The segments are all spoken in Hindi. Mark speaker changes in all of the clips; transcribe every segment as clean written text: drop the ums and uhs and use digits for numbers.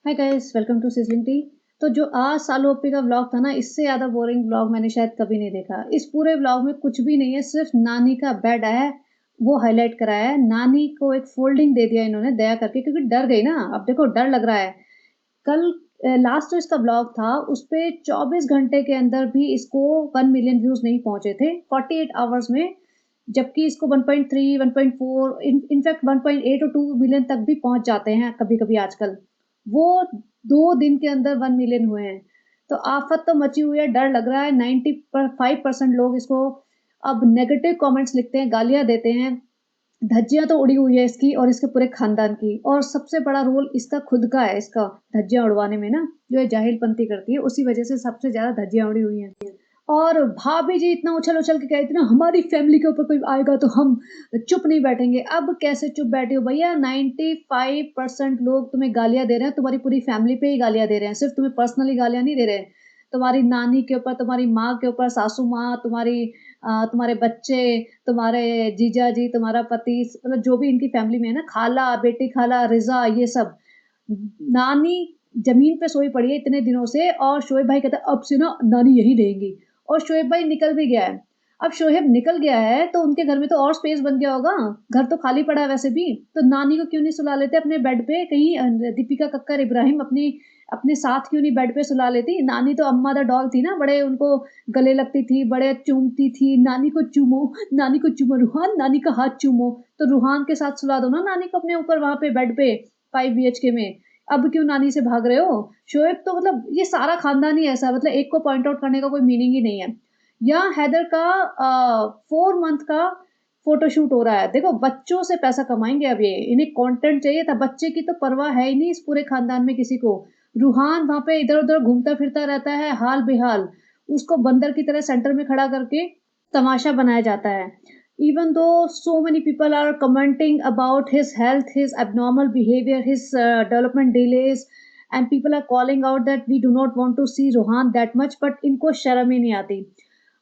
Speaker 1: Hi guys, welcome to sizzling tea. तो जो आज सालू ओप्पी का व्लॉग था ना, इससे ज़्यादा बोरिंग व्लॉग मैंने शायद कभी नहीं देखा। इस पूरे व्लॉग में कुछ भी नहीं है, सिर्फ नानी का बेड है, वो हाईलाइट कराया है। नानी को एक फोल्डिंग दे दिया इन्होंने दया करके, क्योंकि डर गई ना। अब देखो डर लग रहा है। कल लास्ट जो इसका ब्लॉग था उस पे 24 घंटे के अंदर भी इसको 1 मिलियन व्यूज नहीं पहुंचे थे 48 आवर्स में, जबकि इसको 1.3 1.4 इनफैक्ट 1.8 और 2 मिलियन तक भी पहुंच जाते हैं कभी कभी आजकल। वो 2 दिन के अंदर 1 मिलियन हुए हैं। तो आफत तो मची हुई है, डर लग रहा है। 95% लोग इसको अब नेगेटिव कमेंट्स लिखते हैं, गालियां देते हैं। धज्जियां तो उड़ी हुई है इसकी और इसके पूरे खानदान की, और सबसे बड़ा रोल इसका खुद का है, इसका धज्जियां उड़वाने में ना, जो ये जाहिलपंती करती है, उसी वजह से सबसे ज्यादा धज्जियां उड़ी हुई हैं। और भाभी जी इतना उछल उछल के कहती ना, हमारी फैमिली के ऊपर कोई आएगा तो हम चुप नहीं बैठेंगे। अब कैसे चुप बैठे हो भैया? 95% लोग तुम्हें गालियां दे रहे हैं, तुम्हारी पूरी फैमिली पे ही गालियां दे रहे हैं, सिर्फ तुम्हें पर्सनली गालियां नहीं दे रहे हैं। तुम्हारी नानी के ऊपर, तुम्हारी माँ के ऊपर, सासू माँ, तुम्हारे बच्चे, तुम्हारे जीजा जी, तुम्हारा पति, मतलब जो भी इनकी फैमिली में है ना, खाला, बेटी खाला, रिजा, ये सब। नानी जमीन पे सोई पड़ी है इतने दिनों से, और शोएब भाई कहता है अब से ना नानी यही रहेंगी। और शोएब भाई निकल भी गया है। अब शोएब निकल गया है तो उनके घर में तो और स्पेस बन गया होगा, घर तो खाली पड़ा है वैसे भी। तो नानी को क्यों नहीं सुला लेते अपने बेड पे? कहीं दीपिका कक्कर इब्राहिम अपनी अपने साथ क्यों नहीं बेड पे सुला लेती? नानी तो अम्मा दा डॉल थी ना, बड़े उनको गले लगती थी, बड़े चूमती थी। नानी को चूमो, नानी को चूमो, रूहान नानी का हाथ चूमो। तो रूहान के साथ सुला दो ना नानी को अपने ऊपर वहां पे बेड पे 5 BHK में। अब क्यों नानी से भाग रहे हो? शोएब तो मतलब ये सारा खानदान ही ऐसा, मतलब एक को पॉइंट आउट करने का कोई मीनिंग ही नहीं है। या हैदर का 4 मंथ का फोटोशूट हो रहा है। देखो बच्चों से पैसा कमाएंगे अब ये, इन्हें कंटेंट चाहिए था। बच्चे की तो परवाह है ही नहीं इस पूरे खानदान में किसी को। रूहान वहां पे इधर उधर घूमता फिरता रहता है हाल बेहाल, उसको बंदर की तरह सेंटर में खड़ा करके तमाशा बनाया जाता है। Even though so many people are commenting about his health, his abnormal behavior, his development delays, and people are calling out that we do not want to see Rohan that much, but इनको शर्म ही नहीं आती।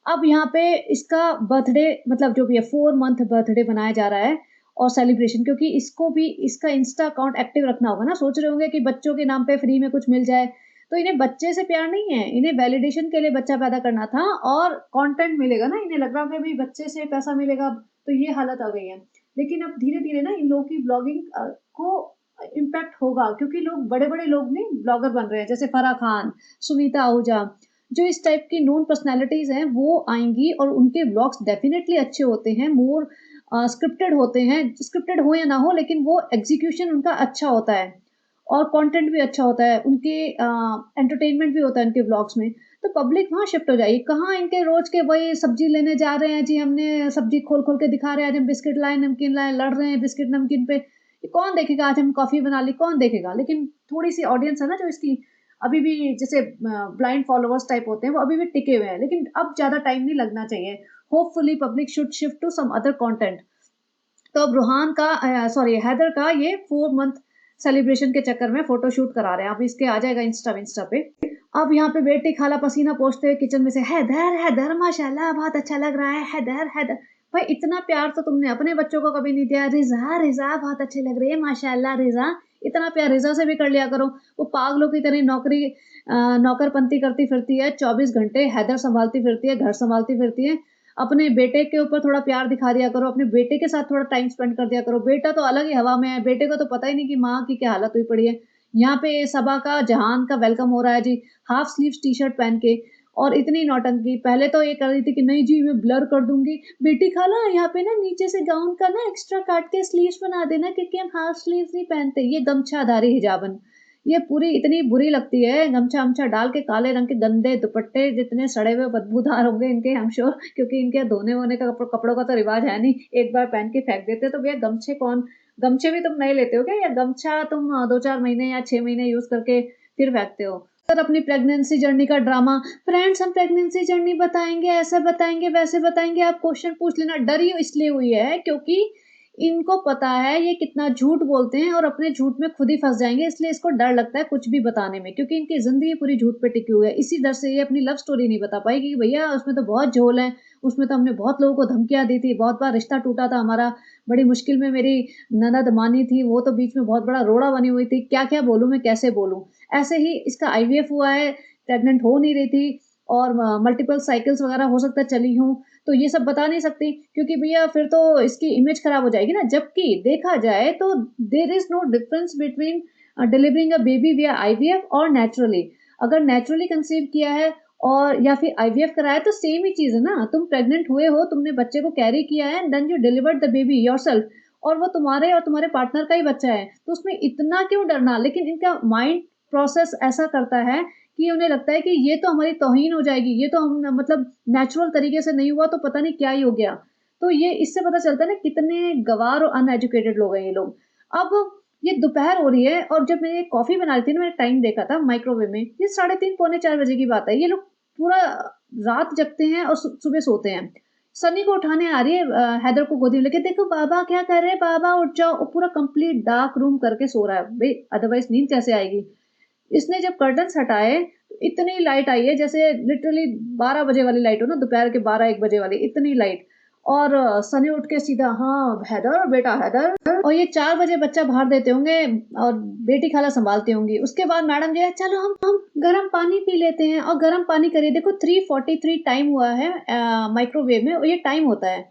Speaker 1: अब यहाँ पे इसका बर्थडे, मतलब जो भी है 4 मंथ बर्थडे बनाया जा रहा है, और सेलिब्रेशन, क्योंकि इसको भी इसका इंस्टा अकाउंट एक्टिव रखना होगा ना। सोच रहे होंगे कि बच्चों के नाम पे फ्री में कुछ मिल जाए, तो इन्हें बच्चे से प्यार नहीं है, इन्हें वैलिडेशन के लिए बच्चा पैदा करना था और कंटेंट मिलेगा ना। इन्हें लग रहा है कि बच्चे से पैसा मिलेगा, तो ये हालत आ गई है। लेकिन अब धीरे धीरे ना इन लोगों की ब्लॉगिंग को इम्पैक्ट होगा, क्योंकि लोग, बड़े बड़े लोग नहीं ब्लॉगर बन रहे हैं, जैसे फराह खान, सुनीता आहूजा, जो इस टाइप की नोन पर्सनैलिटीज हैं वो आएंगी, और उनके ब्लॉग्स डेफिनेटली अच्छे होते हैं, मोर स्क्रिप्टेड होते हैं। स्क्रिप्टेड हो या ना हो, लेकिन वो एग्जीक्यूशन उनका अच्छा होता है, और कंटेंट भी अच्छा होता है, उनके एंटरटेनमेंट भी होता है उनके ब्लॉग्स में। तो पब्लिक वहाँ शिफ्ट हो जाएगी। कहाँ इनके रोज के वही सब्जी लेने जा रहे हैं जी, हमने सब्जी खोल खोल के दिखा रहे हैं, आज हम बिस्किट लाए, नमकीन लाए, लड़ रहे हैं बिस्किट नमकीन पे। ये कौन देखेगा? आज हम कॉफी बना ली, कौन देखेगा? लेकिन थोड़ी सी ऑडियंस है ना जो इसकी अभी भी, जैसे ब्लाइंड फॉलोअर्स टाइप होते हैं, वो अभी भी टिके हुए हैं। लेकिन अब ज्यादा टाइम नहीं लगना चाहिए। Hopefully public should shift to some other content. तो अब रूहान का, सॉरी, हैदर का ये 4 मंथ सेलिब्रेशन के चक्कर में फोटो शूट करा रहे हैं। अब इसके आ जाएगा इंस्टा पे। अब यहाँ पे बेटी खाला पसीना पोंछते हुए किचन में से, हैदर हैदर माशाल्लाह बहुत अच्छा लग रहा है, हैदर हैदर। भाई इतना प्यार तो तुमने अपने बच्चों को कभी नहीं दिया। रिजा रिजा बहुत अच्छे लग रही है माशाल्लाह रिजा। इतना प्यार रिजा से भी कर लिया करो। वो पागलों की तरह नौकरपंती करती फिरती है 24 घंटे, हैदर संभालती फिरती है, घर संभालती फिरती है। अपने बेटे के ऊपर थोड़ा प्यार दिखा दिया करो, अपने बेटे के साथ थोड़ा टाइम स्पेंड कर दिया करो। बेटा तो अलग ही हवा में है, बेटे को तो पता ही नहीं कि माँ की क्या हालत हुई पड़ी है। यहाँ पे सबा का, जहान का वेलकम हो रहा है जी, हाफ स्लीव्स टी शर्ट पहन के। और इतनी नौटंकी, पहले तो ये कर रही थी कि नहीं जी मैं ब्लर कर दूंगी। बेटी खाला यहाँ पे ना नीचे से गाउन का ना एक्स्ट्रा काट के स्लीव्स बना देना, क्योंकि हम हाफ स्लीव्स नहीं पहनते। ये गमछाधारी हिजाबन, ये पूरी इतनी बुरी लगती है। गमछा अमछा डाल के, काले रंग के गंदे दुपट्टे, जितने सड़े हुए बदबूदार होंगे इनके, हम श्योर, क्योंकि इनके धोने वोने का कपड़ों का तो रिवाज है नहीं, एक बार पहन के फेंक देते। तो भैया गमछे कौन, गमछे भी तुम नहीं लेते हो क्या? या गमछा तुम 2-4 महीने या 6 महीने यूज करके फिर फेंकते हो? सर अपनी प्रेगनेंसी जर्नी का ड्रामा, फ्रेंड्स हम प्रेगनेंसी जर्नी बताएंगे, ऐसा बताएंगे, वैसे बताएंगे, आप क्वेश्चन पूछ लेना। डरी इसलिए हुई है क्योंकि इनको पता है ये कितना झूठ बोलते हैं, और अपने झूठ में खुद ही फंस जाएंगे, इसलिए इसको डर लगता है कुछ भी बताने में, क्योंकि इनकी जिंदगी पूरी झूठ पे टिकी हुई है। इसी डर से ये अपनी लव स्टोरी नहीं बता पाएगी कि भैया उसमें तो बहुत झोल है, उसमें तो हमने बहुत लोगों को धमकियां दी थी, बहुत बार रिश्ता टूटा था हमारा, बड़ी मुश्किल में मेरी ननद मानी थी, वो तो बीच में बहुत बड़ा रोड़ा बनी हुई थी, क्या-क्या बोलूँ मैं, कैसे बोलूँ? ऐसे ही इसका आईवीएफ हुआ है, प्रेग्नेंट हो नहीं रही थी और मल्टीपल साइकिल्स वगैरह हो सकता है चली हों, तो ये सब बता नहीं सकती क्योंकि भैया फिर तो इसकी इमेज खराब हो जाएगी ना। जबकि देखा जाए तो there is no difference between delivering a baby via IVF और नेचुरली। अगर नेचुरली कंसीव किया है और या फिर आईवीएफ कराया तो सेम ही चीज़ है ना। तुम प्रेग्नेंट हुए हो, तुमने बच्चे को कैरी किया है, then you delivered the baby yourself और वो तुम्हारे और तुम्हारे पार्टनर का ही बच्चा है। तो उसमें इतना क्यों डरना? लेकिन इनका माइंड प्रोसेस ऐसा करता है कि उन्हें लगता है कि ये तो हमारी तौहीन हो जाएगी, ये तो हम मतलब नेचुरल तरीके से नहीं हुआ तो पता नहीं क्या ही हो गया। तो ये इससे पता चलता है ना कितने गँवार और अनएजुकेटेड लोग हैं ये लोग। अब ये दोपहर हो रही है और जब मैं कॉफ़ी बना रही थी ना, मैंने टाइम देखा था माइक्रोवेव में, ये 3:30 पौने 4 बजे की बात है। ये लोग पूरा रात जगते हैं और सुबह सोते हैं। सनी को उठाने आ रही है हैदर को गोदी में लेके, देखो बाबा क्या कर रहे हैं, बाबा उठ जाओ। वो पूरा कंप्लीट डार्क रूम करके सो रहा है। भई अदरवाइज़ नींद कैसे आएगी? इसने जब कर्टन्स हटाए, इतनी लाइट आई है जैसे लिटरली 12 बजे वाली लाइट हो ना, दोपहर के 12-1 बजे वाली, इतनी लाइट। और सनी उठ के सीधा, हाँ, हैदर बेटा हैदर। और ये 4 बजे बच्चा बाहर देते होंगे और बेटी खाला सँभालती होंगी। उसके बाद मैडम जो है, चलो हम गरम पानी पी लेते हैं और गरम पानी करिए। देखो 3:43 टाइम हुआ है माइक्रोवेव में और ये टाइम होता है।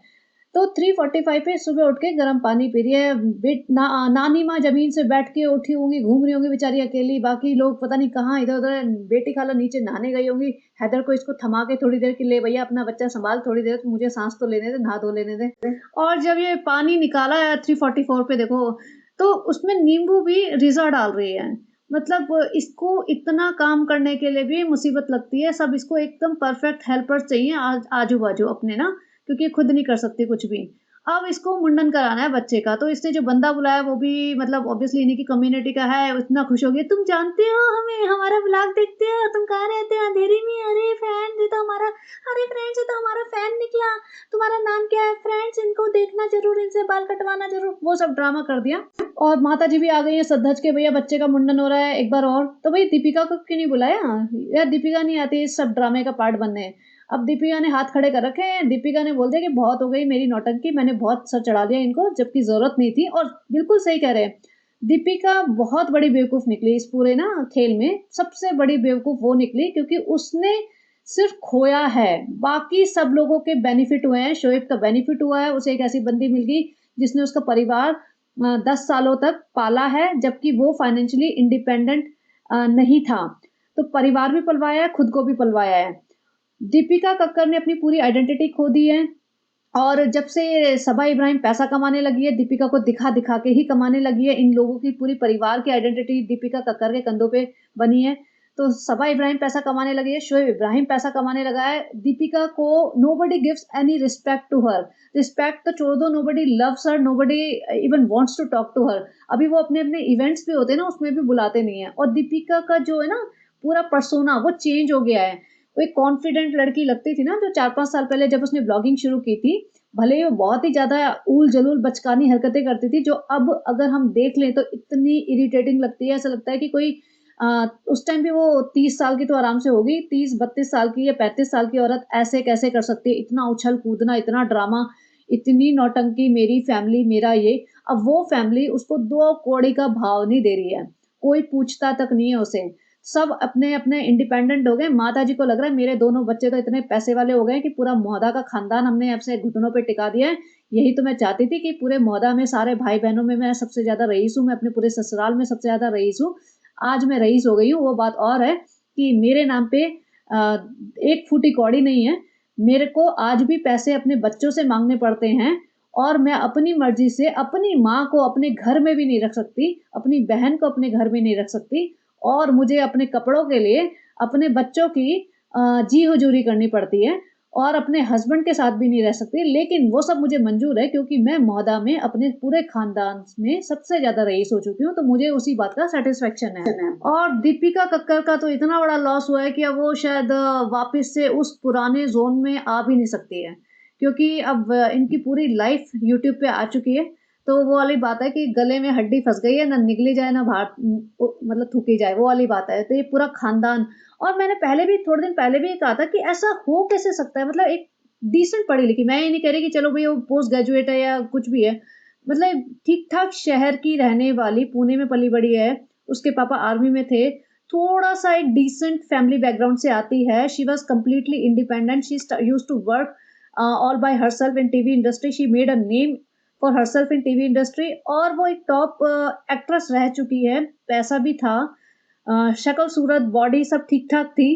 Speaker 1: तो 3:45 पे सुबह उठ के गर्म पानी पी रही है। नानी माँ ज़मीन से बैठ के उठी होंगी, घूम रही होंगी बेचारी अकेली, बाकी लोग पता नहीं कहाँ इधर-उधर, बेटी खाला नीचे नहाने गई होंगी। हैदर को इसको थमा के थोड़ी देर कि ले भैया अपना बच्चा सँभाल थोड़ी देर, तो मुझे साँस तो लेने दे, नहा धो लेने दे। और जब ये पानी निकाला है 3:44 पे देखो, तो उसमें नींबू भी रिज़ा डाल रही है। मतलब इसको इतना काम करने के लिए भी मुसीबत लगती है, सब इसको एकदम परफेक्ट हेल्पर्स चाहिए आजू-बाजू अपने ना, क्योंकि खुद नहीं कर सकती कुछ भी। अब इसको मुंडन कराना है बच्चे का, तो इसने जो बंदा बुलाया वो भी मतलब ऑब्वियसली इन्हीं की कम्युनिटी का है, इतना खुश हो गया, तुम जानते हो हमें, हमारा ब्लॉग देखते हो, तुम कहाँ रहते हो? अंधेरी में। अरे फ्रेंड ये तो हमारा, अरे फ्रेंड्स ये तो हमारा फैन निकला, तुम्हारा नाम क्या है? फ्रेंड्स इनको देखना जरूर, इनसे बाल कटवाना जरूर, वो सब ड्रामा कर दिया। और माता जी भी आ गई है सज-धज के, भैया बच्चे का मुंडन हो रहा है एक बार और। तो भाई दीपिका को क्यों नहीं बुलाया? यार दीपिका नहीं आती इस सब ड्रामे का पार्ट बनने। अब दीपिका ने हाथ खड़े कर रखे हैं। दीपिका ने बोल दिया कि बहुत हो गई मेरी नौटंकी, मैंने बहुत सर चढ़ा दिया इनको, जबकि ज़रूरत नहीं थी। और बिल्कुल सही कह रहे हैं। दीपिका बहुत बड़ी बेवकूफ़ निकली इस पूरे ना खेल में। सबसे बड़ी बेवकूफ़ वो निकली क्योंकि उसने सिर्फ़ खोया है, बाकी सब लोगों के बेनिफिट हुए हैं। शोएब का बेनिफिट हुआ है, उसे एक ऐसी बंदी मिल गई जिसने उसका परिवार 10 सालों तक पाला है, जबकि वो फाइनेंशियली इंडिपेंडेंट नहीं था। तो परिवार भी पलवाया है, खुद को भी पलवाया है। दीपिका कक्कर ने अपनी पूरी आइडेंटिटी खो दी है और जब से सबा इब्राहिम पैसा कमाने लगी है, दीपिका को दिखा-दिखा के ही कमाने लगी है। इन लोगों की पूरी परिवार की आइडेंटिटी दीपिका कक्कर के कंधों पे बनी है। तो सबा इब्राहिम पैसा कमाने लगी है, शोएब इब्राहिम पैसा कमाने लगा है। दीपिका को nobody gives any respect to her. Respect तो छोड़ दो, nobody loves her, nobody even wants to talk to her. अभी वो अपने-अपने इवेंट्स भी होते हैं ना, उसमें भी बुलाते नहीं है। और दीपिका का जो है ना पूरा पर्सोना वो चेंज हो गया है। वो एक कॉन्फिडेंट लड़की लगती थी ना, जो 4-5 साल पहले जब उसने ब्लॉगिंग शुरू की थी, भले ही वो बहुत ही ज़्यादा ऊल-जलूल बचकानी हरकतें करती थी, जो अब अगर हम देख लें तो इतनी इरिटेटिंग लगती है, ऐसा लगता है कि कोई उस टाइम भी वो 30 साल की तो आराम से होगी, 30-32 साल की या 35 साल की औरत ऐसे कैसे कर सकती है? इतना उछल-कूदना, इतना ड्रामा, इतनी नौटंकी, मेरी फैमिली, मेरा ये। अब वो फैमिली उसको 2 कौड़ी का भाव नहीं दे रही है, कोई पूछता तक नहीं है उसे। सब अपने-अपने इंडिपेंडेंट हो गए। माताजी को लग रहा है मेरे दोनों बच्चे तो इतने पैसे वाले हो गए कि पूरा मोहदा का खानदान हमने अब से घुटनों पे टिका दिया है। यही तो मैं चाहती थी कि पूरे मोहदा में सारे भाई-बहनों में मैं सबसे ज़्यादा रईस हूँ, मैं अपने पूरे ससुराल में सबसे ज़्यादा रईस हूँ। आज मैं रईस हो गई हूँ, वो बात और है कि मेरे नाम पे अ, 1 फूटी कौड़ी नहीं है। मेरे को आज भी पैसे अपने बच्चों से माँगने पड़ते हैं और मैं अपनी मर्ज़ी से अपनी माँ को अपने घर में भी नहीं रख सकती, अपनी बहन को अपने घर में नहीं रख सकती और मुझे अपने कपड़ों के लिए अपने बच्चों की जी हुजूरी करनी पड़ती है और अपने हस्बैंड के साथ भी नहीं रह सकती। लेकिन वो सब मुझे मंज़ूर है क्योंकि मैं मोहदा में अपने पूरे ख़ानदान में सबसे ज़्यादा रईस हो चुकी हूँ, तो मुझे उसी बात का सैटिस्फैक्शन है। और दीपिका कक्कर का तो इतना बड़ा लॉस हुआ है कि अब वो शायद वापस से उस पुराने ज़ोन में आ भी नहीं सकती है, क्योंकि अब इनकी पूरी लाइफ़ यूट्यूब पे आ चुकी है। तो वो वाली बात है कि गले में हड्डी फँस गई है, ना निगली जाए, ना बाहर मतलब थूकी जाए, वो वाली बात है। तो ये पूरा ख़ानदान। और मैंने पहले भी थोड़े दिन पहले भी ये कहा था कि ऐसा हो कैसे सकता है? मतलब एक डिसेंट पढ़ी-लिखी, मैं ये नहीं कह रही कि चलो भई वो पोस्ट ग्रेजुएट है या कुछ भी है। मतलब ठीक-ठाक शहर की रहने वाली, पुणे में पली-बड़ी है, उसके पापा आर्मी में थे, थोड़ा-सा एक डिसेंट फैमिली बैकग्राउंड से आती है, she was completely independent, she used to work all by herself in TV industry, she made a name for herself in TV industry और वो एक टॉप एक्ट्रेस रह चुकी है, पैसा भी था, शक्ल-सूरत, बॉडी सब ठीक-ठाक थी।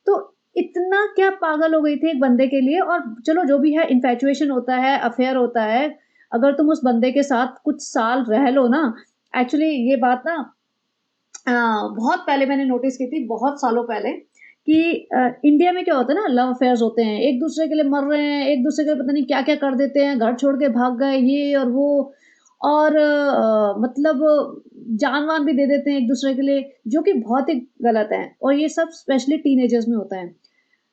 Speaker 1: तो इतना क्या पागल हो गई थी एक बंदे के लिए और चलो जो भी है इन्फैचुएशन होता है, अफेयर होता है। अगर तुम उस बंदे के साथ कुछ साल रह लो ना एक्चुअली ये बात ना अ, बहुत पहले मैंने नोटिस की थी, बहुत सालों पहले कि इंडिया में क्या होता है ना लव अफेयर्स होते हैं, एक-दूसरे के लिए मर रहे हैं, एक-दूसरे के लिए पता नहीं क्या-क्या कर देते हैं, घर छोड़ के भाग गए ये और वो और मतलब जान-वान भी दे देते हैं एक-दूसरे के लिए, जो कि बहुत ही गलत है और ये सब स्पेशली टीनेजर्स में होता है।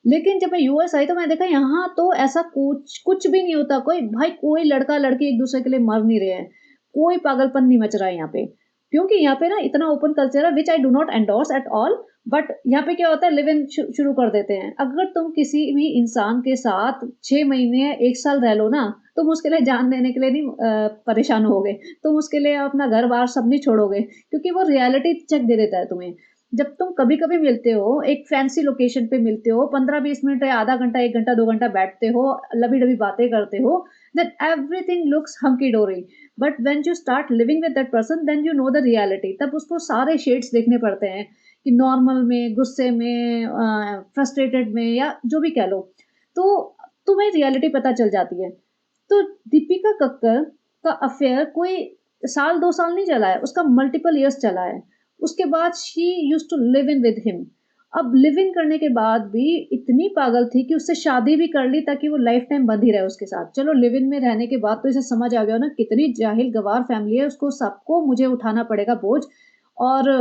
Speaker 1: लेकिन जब मैं यूएस आई तो मैंने देखा यहाँ तो ऐसा कुछ कुछ भी नहीं होता। कोई लड़का-लड़की एक-दूसरे के लिए मर नहीं रहे हैं। कोई पागलपन नहीं मच रहा है यहाँ पे। क्योंकि यहाँ पे ना इतना ओपन कल्चर है which I do not endorse at all but यहाँ पे क्या होता है लिव इन शुरू कर देते हैं। अगर तुम किसी भी इंसान के साथ 6 महीने, 1 साल रह लो ना, तुम उसके लिए जान देने के लिए नहीं परेशान होगे। तुम उसके लिए अपना घर-बार सब नहीं छोड़ोगे क्योंकि वो रियलिटी चेक दे देता है तुम्हें। जब तुम कभी-कभी मिलते हो, एक फैंसी लोकेशन पे मिलते हो, 15-20 मिनट या आधा घंटा, 1 घंटा, 2 घंटा बैठते हो, लवी-डवी बातें करते हो, then everything looks hunky dory. But when you start living with that person, then you know the reality. तब उसको सारे शेड्स देखने पड़ते हैं कि नॉर्मल में, गुस्से में, फ्रस्ट्रेटेड में या जो भी कह लो। तो तुम्हें रियलिटी पता चल जाती है। तो दीपिका कक्कर का अफेयर कोई साल 2 साल नहीं चला है, उसका मल्टीपल इयर्स चला है। उसके बाद she used to live in with him. अब लिव इन करने के बाद भी इतनी पागल थी कि उससे शादी भी कर ली ताकि वो लाइफ टाइम बंधी रहे उसके साथ। चलो लिव इन में रहने के बाद तो इसे समझ आ गया ना कितनी जाहिल गँवार फैमिली है, उसको सबको मुझे उठाना पड़ेगा बोझ और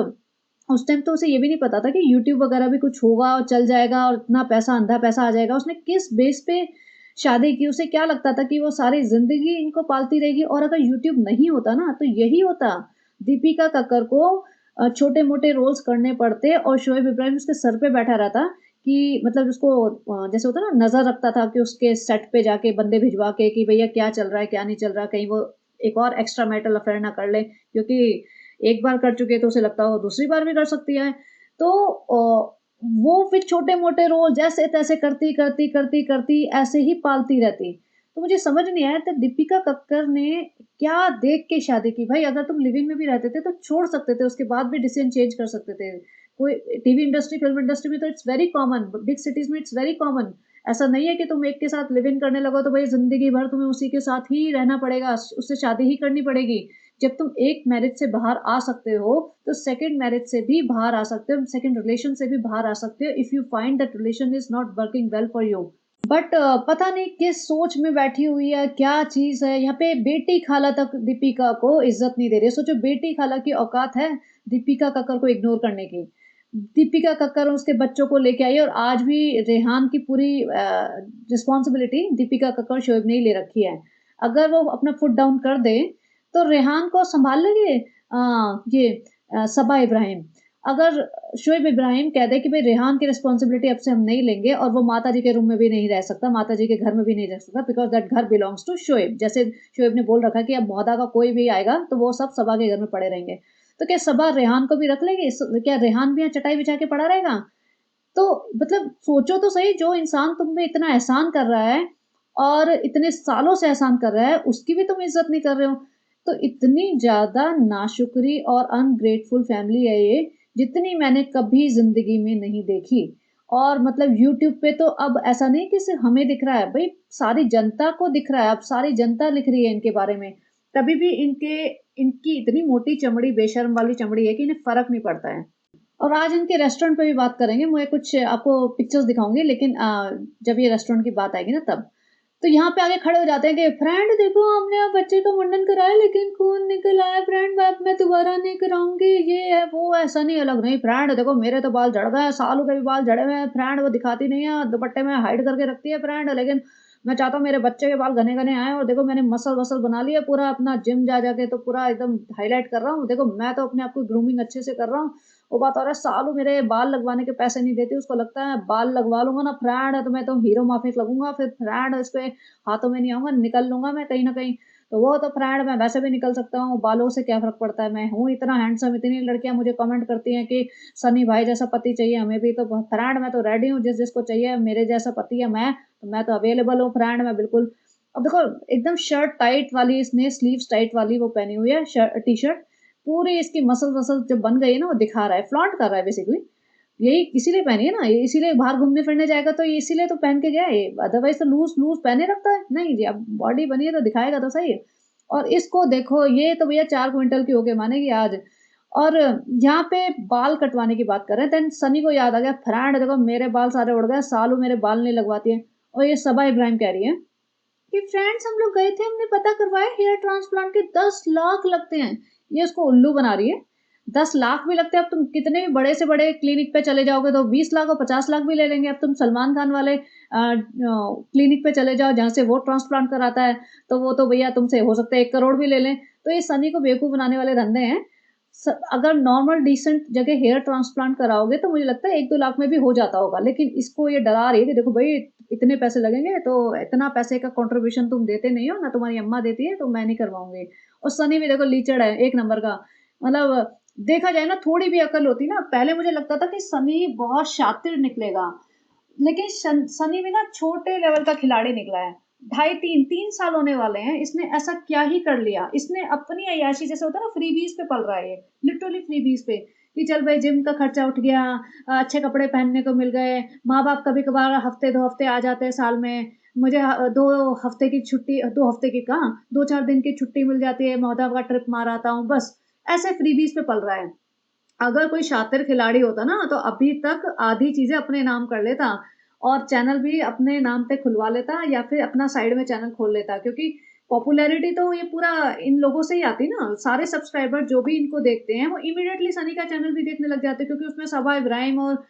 Speaker 1: उस टाइम तो उसे ये भी नहीं पता था कि यूट्यूब वगैरह भी कुछ होगा और चल जाएगा और इतना पैसा अंधा पैसा आ जाएगा। उसने किस बेस पे शादी की? उसे क्या लगता था कि वो सारी ज़िंदगी इनको पालती रहेगी और अगर यूट्यूब नहीं होता ना तो यही होता। दीपिका कक्कर को छोटे-मोटे रोल्स करने पड़ते और शोएब इब्राहिम उसके सर पे बैठा रहता कि मतलब उसको जैसे होता है ना नज़र रखता था कि उसके सेट पे जाके बंदे भिजवा के कि भैया क्या चल रहा है, क्या नहीं चल रहा, कहीं वो एक और एक्स्ट्रा मैरिटल अफेयर ना कर ले क्योंकि एक बार कर चुकी है तो उसे लगता है वो दूसरी बार भी कर सकती है। तो वो फिर छोटे-मोटे रोल जैसे-तैसे करती ऐसे ही पालती रहती। तो मुझे समझ नहीं आया तो दीपिका कक्कर ने क्या देख के शादी की? भाई अगर तुम लिव इन में भी रहते थे तो छोड़ सकते थे, उसके बाद भी डिसीज़न चेंज कर सकते थे। कोई टीवी इंडस्ट्री, फ़िल्म इंडस्ट्री में तो it's very common, big cities में इट्स वेरी कॉमन। ऐसा नहीं है कि तुम एक के साथ लिव इन करने लगो तो भई ज़िंदगी भर तुम्हें उसी के साथ ही रहना पड़ेगा, उससे शादी ही करनी पड़ेगी। जब तुम एक मैरिज से बाहर आ सकते हो, तो सेकंड मैरिज से भी बाहर आ सकते हो, सेकंड रिलेशन से भी बाहर आ सकते हो if you find that relation is not working well for you. But पता नहीं किस सोच में बैठी हुई है, क्या चीज़ है, यहाँ पे बेटी खाला तक दीपिका को इज़्ज़त नहीं दे रही है। सोचो बेटी खाला की औकात है दीपिका कक्कर को इग्नोर करने की। दीपिका कक्कर उसके बच्चों को लेके आई और आज भी रेहान की पूरी रिस्पॉन्सिबिलिटी दीपिका कक्कर शोएब ने ही ले रखी है। अगर वो अपना फुट डाउन कर दे, तो रेहान को सँभाल लेंगे ये सबा इब्राहिम। अगर शोएब इब्राहिम कह दे कि भई रेहान की रिस्पॉन्सिबिलिटी अब से हम नहीं लेंगे और वो माताजी के रूम में भी नहीं रह सकता, माताजी के घर में भी नहीं रह सकता बिकॉज़ दैट घर बिलॉन्ग्स टू शोएब। जैसे शोएब ने बोल रखा है कि अब मोहद्दा का कोई भी आएगा, तो वो सब सबा के घर में पड़े रहेंगे। तो क्या सबा रेहान को भी रख लेगी? क्या रेहान भी यहाँ चटाई बिछा के पड़ा रहेगा? तो मतलब सोचो तो सही जो इंसान तुम पे इतना एहसान कर रहा है और इतने सालों से एहसान कर रहा है, उसकी भी तुम इज़्ज़त नहीं कर रहे हो। तो इतनी ज़्यादा नाशुक्री और अनग्रेटफुल फैमिली है ये, जितनी मैंने कभी ज़िंदगी में नहीं देखी। और मतलब यूट्यूब पे तो अब ऐसा नहीं कि सिर्फ़ हमें दिख रहा है, भई सारी जनता को दिख रहा है, अब सारी जनता लिख रही है इनके बारे में। तभी भी इनकी इतनी मोटी चमड़ी, बेशर्म वाली चमड़ी है कि इन्हें फ़र्क नहीं पड़ता है। और आज इनके रेस्टोरेंट पे भी बात करेंगे। मैं कुछ आपको पिक्चर्स दिखाऊँगी लेकिन जब ये रेस्टोरेंट की बात आएगी ना तब। तो यहाँ पे आके खड़े हो जाते हैं कि फ्रेंड देखो हमने अब बच्चे का मुंडन कराया लेकिन खून निकल आया फ्रेंड अब मैं दोबारा नहीं कराऊँगी, ये है, वो है, ऐसा नहीं अलग नहीं फ्रेंड देखो मेरे तो बाल झड़ गए हैं, सालों के भी बाल झड़े हुए हैं फ्रेंड वो दिखाती नहीं है, दुपट्टे में हाइड करके रखती है फ्रेंड लेकिन मैं चाहता हूँ मेरे बच्चे के बाल घने-घने आएँ और देखो मैंने मसल-वसल बना लिया पूरा अपना जिम जा के तो पूरा एकदम हाइलाइट कर रहा हूँ। देखो मैं तो अपने आप को ग्रूमिंग अच्छे से कर रहा हूँ। वो बात और है सालू मेरे बाल लगवाने के पैसे नहीं देती, उसको लगता है बाल लगवा लूँगा ना फ्रेंड तो मैं तो हीरो माफिक लगूँगा, फिर फ्रेंड इसके हाथों में नहीं आऊँगा, निकल लूँगा मैं कहीं न कहीं। तो वो तो फ्रेंड मैं वैसे भी निकल सकता हूँ, बालों से क्या फ़र्क पड़ता है, मैं हूँ इतना हैंडसम, इतनी लड़कियाँ मुझे कमेंट करती हैं कि सनी भाई जैसा पति चाहिए हमें भी, तो फ्रेंड मैं तो रेडी हूँ, जिसको चाहिए मेरे जैसा पति है मैं तो अवेलेबल हूँ फ्रेंड मैं बिल्कुल। अब देखो एकदम शर्ट टाइट वाली इसने स्लीव्स टाइट वाली वो पहनी हुई है टी-शर्ट, पूरी इसकी मसल जब बन गई है ना वो दिखा रहा है, फ्लॉन्ट कर रहा है बेसिकली। यही इसीलिए पहनी है ना, ये इसीलिए बाहर घूमने-फिरने जाएगा तो ये इसीलिए तो पहन के गया है ये, अदरवाइज़ तो लूज़-लूज़ पहने रखता है। नहीं जी, अब बॉडी बनी है तो दिखाएगा तो सही। और इसको देखो ये तो भैया 4 क्विंटल की होके मानेगी आज। और यहाँ पे बाल कटवाने की बात कर रहे हैं, देन सनी को याद आ गया, फ्रेंड देखो मेरे बाल सारे उड़ गए, सालू मेरे बाल नहीं लगवाती है। और ये सबा इब्राहिम कह रही है कि फ्रेंड्स हम लोग गए थे, हमने पता करवाया हेयर ट्रांसप्लांट के 10 लाख लगते हैं। ये उसको उल्लू बना रही है। 10 लाख भी लगते हैं, अब तुम कितने भी बड़े से बड़े क्लिनिक पे चले जाओगे तो 20 लाख और 50 लाख भी ले लेंगे। अब तुम सलमान खान वाले क्लिनिक पे चले जाओ जहाँ से वो ट्रांसप्लांट कराता है, तो वो तो भैया तुमसे हो सकता है 1 करोड़ भी ले लें। तो ये सनी को बेवकूफ़ बनाने वाले धंधे हैं। अगर नॉर्मल डिसेंट जगह हेयर ट्रांसप्लांट कराओगे तो मुझे लगता है 1-2 लाख में भी हो जाता होगा। लेकिन इसको ये डरा रही है कि देखो भई इतने पैसे लगेंगे तो इतना पैसे का कंट्रीब्यूशन तुम देते नहीं हो, ना तुम्हारी अम्मा देती है तो मैं नहीं करवाऊँगी। और सनी भी देखो लीचड़ है, 1 नंबर का। मतलब देखा जाए ना थोड़ी भी अकल होती ना, पहले मुझे लगता था कि सनी बहुत शातिर निकलेगा। लेकिन सनी भी ना छोटे लेवल का खिलाड़ी निकला है। ढाई 3 साल होने वाले हैं, इसने ऐसा क्या ही कर लिया? इसने अपनी अय्याशी जैसे होता है ना फ्रीबीज़ पे पल रहा है ये, लिटरली फ्रीबीज़ पे कि चल भाई जिम का खर्चा उठ गया, अच्छे कपड़े पहनने को मिल गए, माँ-बाप कभी-कभार हफ्ते 2 हफ्ते आ जाते हैं साल में, मुझे 2 हफ्ते की छुट्टी 2 हफ्ते की कहाँ 2-4 दिन की छुट्टी मिल जाती है, माँ-बाप का ट्रिप मार आता हूँ, बस ऐसे फ्रीबीज़ पे पल रहा है। अगर कोई शातिर खिलाड़ी होता ना तो अभी तक आधी चीज़ें अपने नाम कर लेता और चैनल भी अपने नाम पे खुलवा लेता या फिर अपना साइड में चैनल खोल लेता, क्योंकि पॉपुलैरिटी तो ये पूरा इन लोगों से ही आती ना, सारे सब्सक्राइबर जो भी इनको देखते हैं वो इमीडिएटली सनी का चैनल भी देखने लग जाते हैं, क्योंकि उसमें सबा इब्राहिम और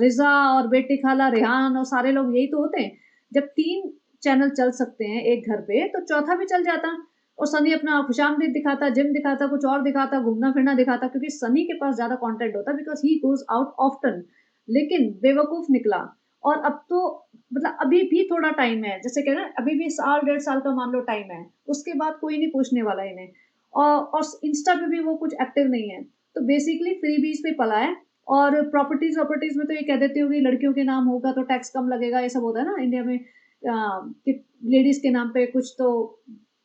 Speaker 1: रिज़ा और बेटी खाला रेहान और सारे लोग यही तो होते हैं। जब 3 चैनल चल सकते हैं एक घर पे तो चौथा भी चल जाता। और सनी अपना खुशामदीद दिखाता, जिम दिखाता, कुछ और दिखाता, घूमना-फिरना दिखाता, क्योंकि सनी के पास ज़्यादा कंटेंट होता है because he goes out often. लेकिन बेवकूफ़ निकला। और अब तो मतलब अभी भी थोड़ा टाइम है, जैसे कह रहे हैं अभी भी साल डेढ़ साल का मान लो टाइम है, उसके बाद कोई नहीं पूछने वाला इन्हें। और इंस्टा पे भी वो कुछ एक्टिव नहीं है। तो बेसिकली फ्रीबीज़ पे पला है। और प्रॉपर्टीज़ में तो ये कह देती होगी लड़कियों के नाम होगा तो टैक्स कम लगेगा, ये सब होता है ना इंडिया में, कि लेडीज़ के नाम पे कुछ तो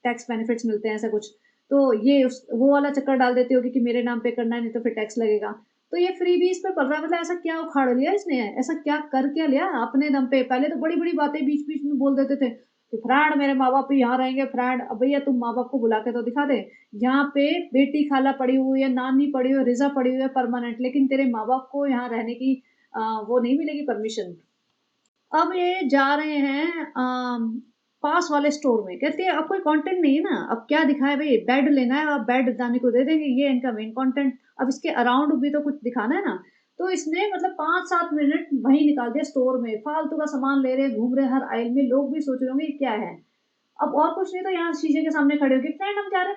Speaker 1: टैक्स बेनिफिट्स मिलते हैं, ऐसा कुछ। तो ये वो वाला चक्कर डाल देती होगी कि मेरे नाम पे करना है नहीं तो फिर टैक्स लगेगा। तो ये फ्रीबीज़ पे पड़ रहा है, मतलब ऐसा क्या उखाड़ लिया इसने? ऐसा क्या कर क्या लिया अपने दम पे? पहले तो बड़ी-बड़ी बातें बीच-बीच में बोल देते थे कि फ्रेंड मेरे माँ-बाप भी यहाँ रहेंगे, फ्रेंड अब भैया तुम माँ-बाप को बुला के तो दिखा दे। यहाँ पे बेटी खाला पड़ी हुई है, नानी पड़ी हुई है, रिज़ा पड़ी हुई है परमानेंट, लेकिन तेरे माँ-बाप को यहाँ रहने की वो नहीं मिलेगी परमिशन। अब ये जा रहे हैं पास वाले स्टोर में, कहती है अब कोई कंटेंट नहीं है ना, अब क्या दिखाएँ भई, बेड लेना है, अब बेड दानी को दे देंगे, ये इनका मेन कंटेंट। अब इसके अराउंड भी तो कुछ दिखाना है ना। तो इसने मतलब 5-7 मिनट वहीं निकाल दिया स्टोर में, फालतू का सामान ले रहे हैं, घूम रहे हैं हर आइल में, लोग भी सोच रहे होंगे ये क्या है? अब और कुछ नहीं तो यहाँ शीशे के सामने खड़े होके फ्रेंड हम जा रहे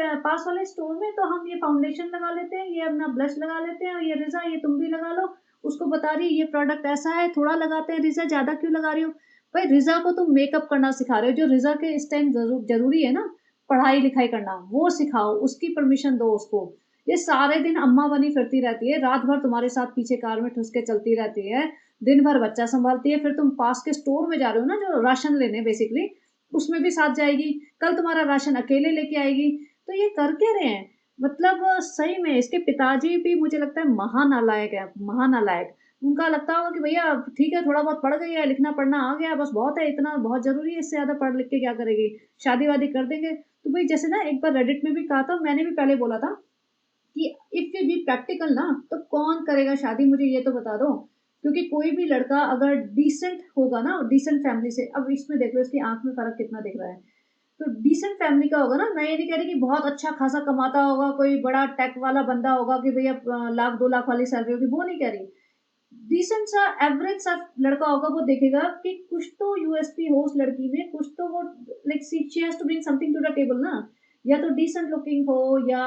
Speaker 1: हैं पास वाले स्टोर में, तो हम ये फाउंडेशन लगा लेते हैं, ये अपना ब्लश लगा लेते हैं और ये रिज़ा ये तुम भी लगा लो। उसको बता रही है ये प्रोडक्ट ऐसा है, थोड़ा लगाते हैं, रिज़ा ज़्यादा क्यों लगा रही हो? भाई रिज़ा को तुम मेकअप करना सिखा रहे हो, जो रिज़ा के इस टाइम ज़रूरी है ना, पढ़ाई-लिखाई करना, वो सिखाओ, उसकी परमिशन दो उसको। ये सारे दिन अम्मा बनी फिरती रहती है, रात भर तुम्हारे साथ पीछे कार में ठुस के चलती रहती है, दिन भर बच्चा सँभालती है, फिर तुम पास के स्टोर में जा रहे हो ना जो राशन लेने बेसिकली, उसमें भी साथ जाएगी, कल तुम्हारा राशन अकेले लेके आएगी, तो ये कर क्या रहे हैं? मतलब सही में इसके पिताजी भी मुझे लगता है महानालायक है, महानालायक। उनका लगता होगा कि भैया ठीक है थोड़ा बहुत पढ़ गई है, लिखना-पढ़ना आ गया, बस बहुत है, इतना बहुत ज़रूरी है, इससे ज़्यादा पढ़ लिख के क्या करेगी? शादी-वादी कर देंगे। तो भई जैसे ना एक बार रेडिट में भी कहा था, मैंने भी पहले बोला था कि इफ वी बी प्रैक्टिकल ना तो कौन करेगा शादी, मुझे ये तो बता दो। क्योंकि कोई भी लड़का अगर डिसेंट होगा ना, डिसेंट फैमिली से, अब इसमें देख लो इसकी आँख में फ़र्क कितना दिख रहा है। तो डिसेंट फैमिली का होगा ना, मैं ये नहीं कह रही कि बहुत अच्छा खासा कमाता होगा, कोई बड़ा टेक वाला बंदा होगा कि भैया लाख 2 लाख वाली सैलरी होगी, वो नहीं कह रही। डिसेंट सा एवरेज सा लड़का होगा, वो देखेगा कि कुछ तो यूएसपी हो उस लड़की में, कुछ तो वो like she has to bring something to the table ना। या तो डिसेंट लुकिंग हो या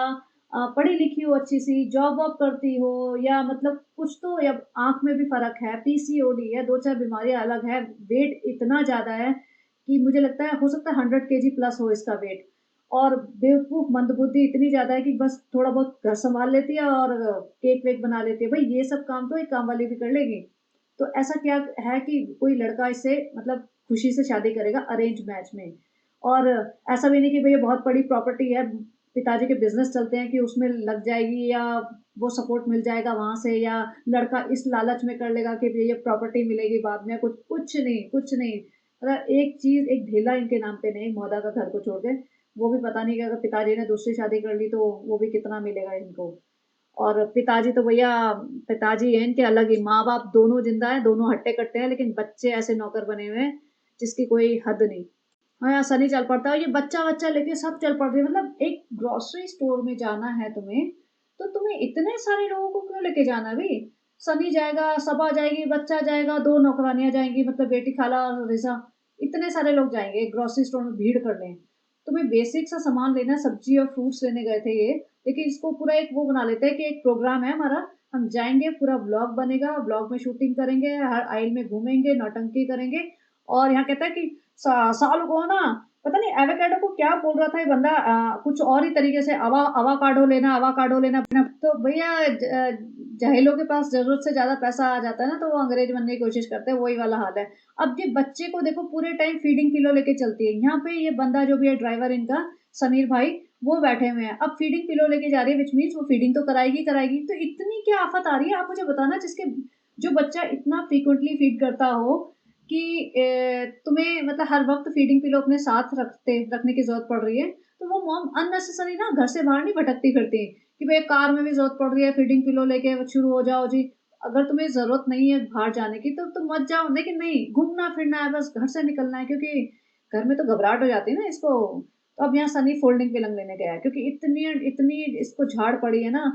Speaker 1: पढ़ी लिखी हो अच्छी-सी, जॉब वॉब करती हो या मतलब कुछ तो, या आँख में भी फ़र्क है, पीसीओडी है, 2-4 बीमारियाँ अलग है, वेट इतना ज़्यादा है कि मुझे लगता है हो सकता है 100 केजी प्लस हो इसका वेट। और बेवकूफ़ मंदबुद्धि इतनी ज़्यादा है कि बस थोड़ा बहुत घर सँभाल लेती है और केक वेक बना लेती है। भई ये सब काम तो एक काम वाली भी कर लेगी। तो ऐसा क्या है कि कोई लड़का इससे मतलब खुशी से शादी करेगा अरेंज मैच में। और ऐसा भी नहीं कि भई ये बहुत बड़ी प्रॉपर्टी है, पिताजी के बिज़नेस चलते हैं कि उसमें लग जाएगी या वो सपोर्ट मिल जाएगा वहाँ से, या लड़का इस लालच में कर लेगा कि भई ये प्रॉपर्टी मिलेगी बाद में, कुछ कुछ नहीं, कुछ नहीं। मतलब एक चीज़, एक ढेला इनके नाम पे नहीं, मौदा का घर को छोड़ के। वो भी पता नहीं कि अगर पिताजी ने दूसरी शादी कर ली तो वो भी कितना मिलेगा इनको। और पिताजी तो भैया पिताजी हैं इनके अलग ही, माँ-बाप दोनों ज़िंदा हैं, दोनों हट्टे-कट्टे हैं, लेकिन बच्चे ऐसे नौकर बने हुए हैं, जिसकी कोई हद नहीं। हाँ, यहाँ सनी चल पड़ता है, ये बच्चा-वच्चा लेके सब चल पड़ते हैं। मतलब एक ग्रोसरी स्टोर में जाना है तुम्हें, तो तुम्हें इतने सारे लोगों को क्यों लेके जाना है भई? सनी जाएगा, सबा जाएगी, बच्चा जाएगा, 2 नौकरानियाँ जाएँगी, मतलब बेटी खाला और रिज़ा, इतने सारे लोग जाएँगे एक ग्रोसरी स्टोर में भीड़ करने। तुम्हें बेसिक सा सामान लेना है, सब्ज़ी और फ्रूट्स लेने गए थे ये, लेकिन इसको पूरा एक वो बना लेते हैं कि एक प्रोग्राम है हमारा, हम जाएँगे, पूरा व्लॉग बनेगा, व्लॉग में शूटिंग करेंगे, हर आइल में घूमेंगे, नौटंकी करेंगे। और यहाँ कहता है कि साल को ना पता नहीं एवोकाडो को क्या बोल रहा था ये बंदा, कुछ और ही तरीके से अवाकाडो लेना। तो भैया जाहिलों के पास ज़रूरत से ज़्यादा पैसा आ जाता है ना, तो वो अंग्रेज बनने की कोशिश करते हैं, वही वाला हाल है। अब ये बच्चे को देखो पूरे टाइम फीडिंग पिलो लेके चलती है। यहाँ पे ये बंदा जो भी है ड्राइवर इनका, समीर भाई, वो बैठे हुए हैं। अब फीडिंग पिलो लेके जा रही है, व्हिच मीन्स वो फीडिंग तो कराएगी, कराएगी। तो इतनी क्या आफ़त आ रही है, आप मुझे बताना, जिसके जो बच्चा इतना फ्रीक्वेंटली फीड करता हो कि तुम्हें मतलब हर वक़्त फीडिंग पिलो अपने साथ रखने की ज़रूरत पड़ रही है, तो वो मॉम अननेसेसरी ना घर से बाहर नहीं भटकती फिरती कि भई कार में भी ज़रूरत पड़ रही है, फीडिंग पिलो लेके शुरू हो जाओ जी। अगर तुम्हें ज़रूरत नहीं है बाहर जाने की तो तुम मत जाओ, लेकिन नहीं, घूमना-फिरना है, बस घर से निकलना है, क्योंकि घर में तो घबराहट हो जाती है ना इसको। तो अब यहाँ सनी फ़ोल्डिंग पलंग लेने गया है, क्योंकि इतनी इतनी इसको झाड़ पड़ी है ना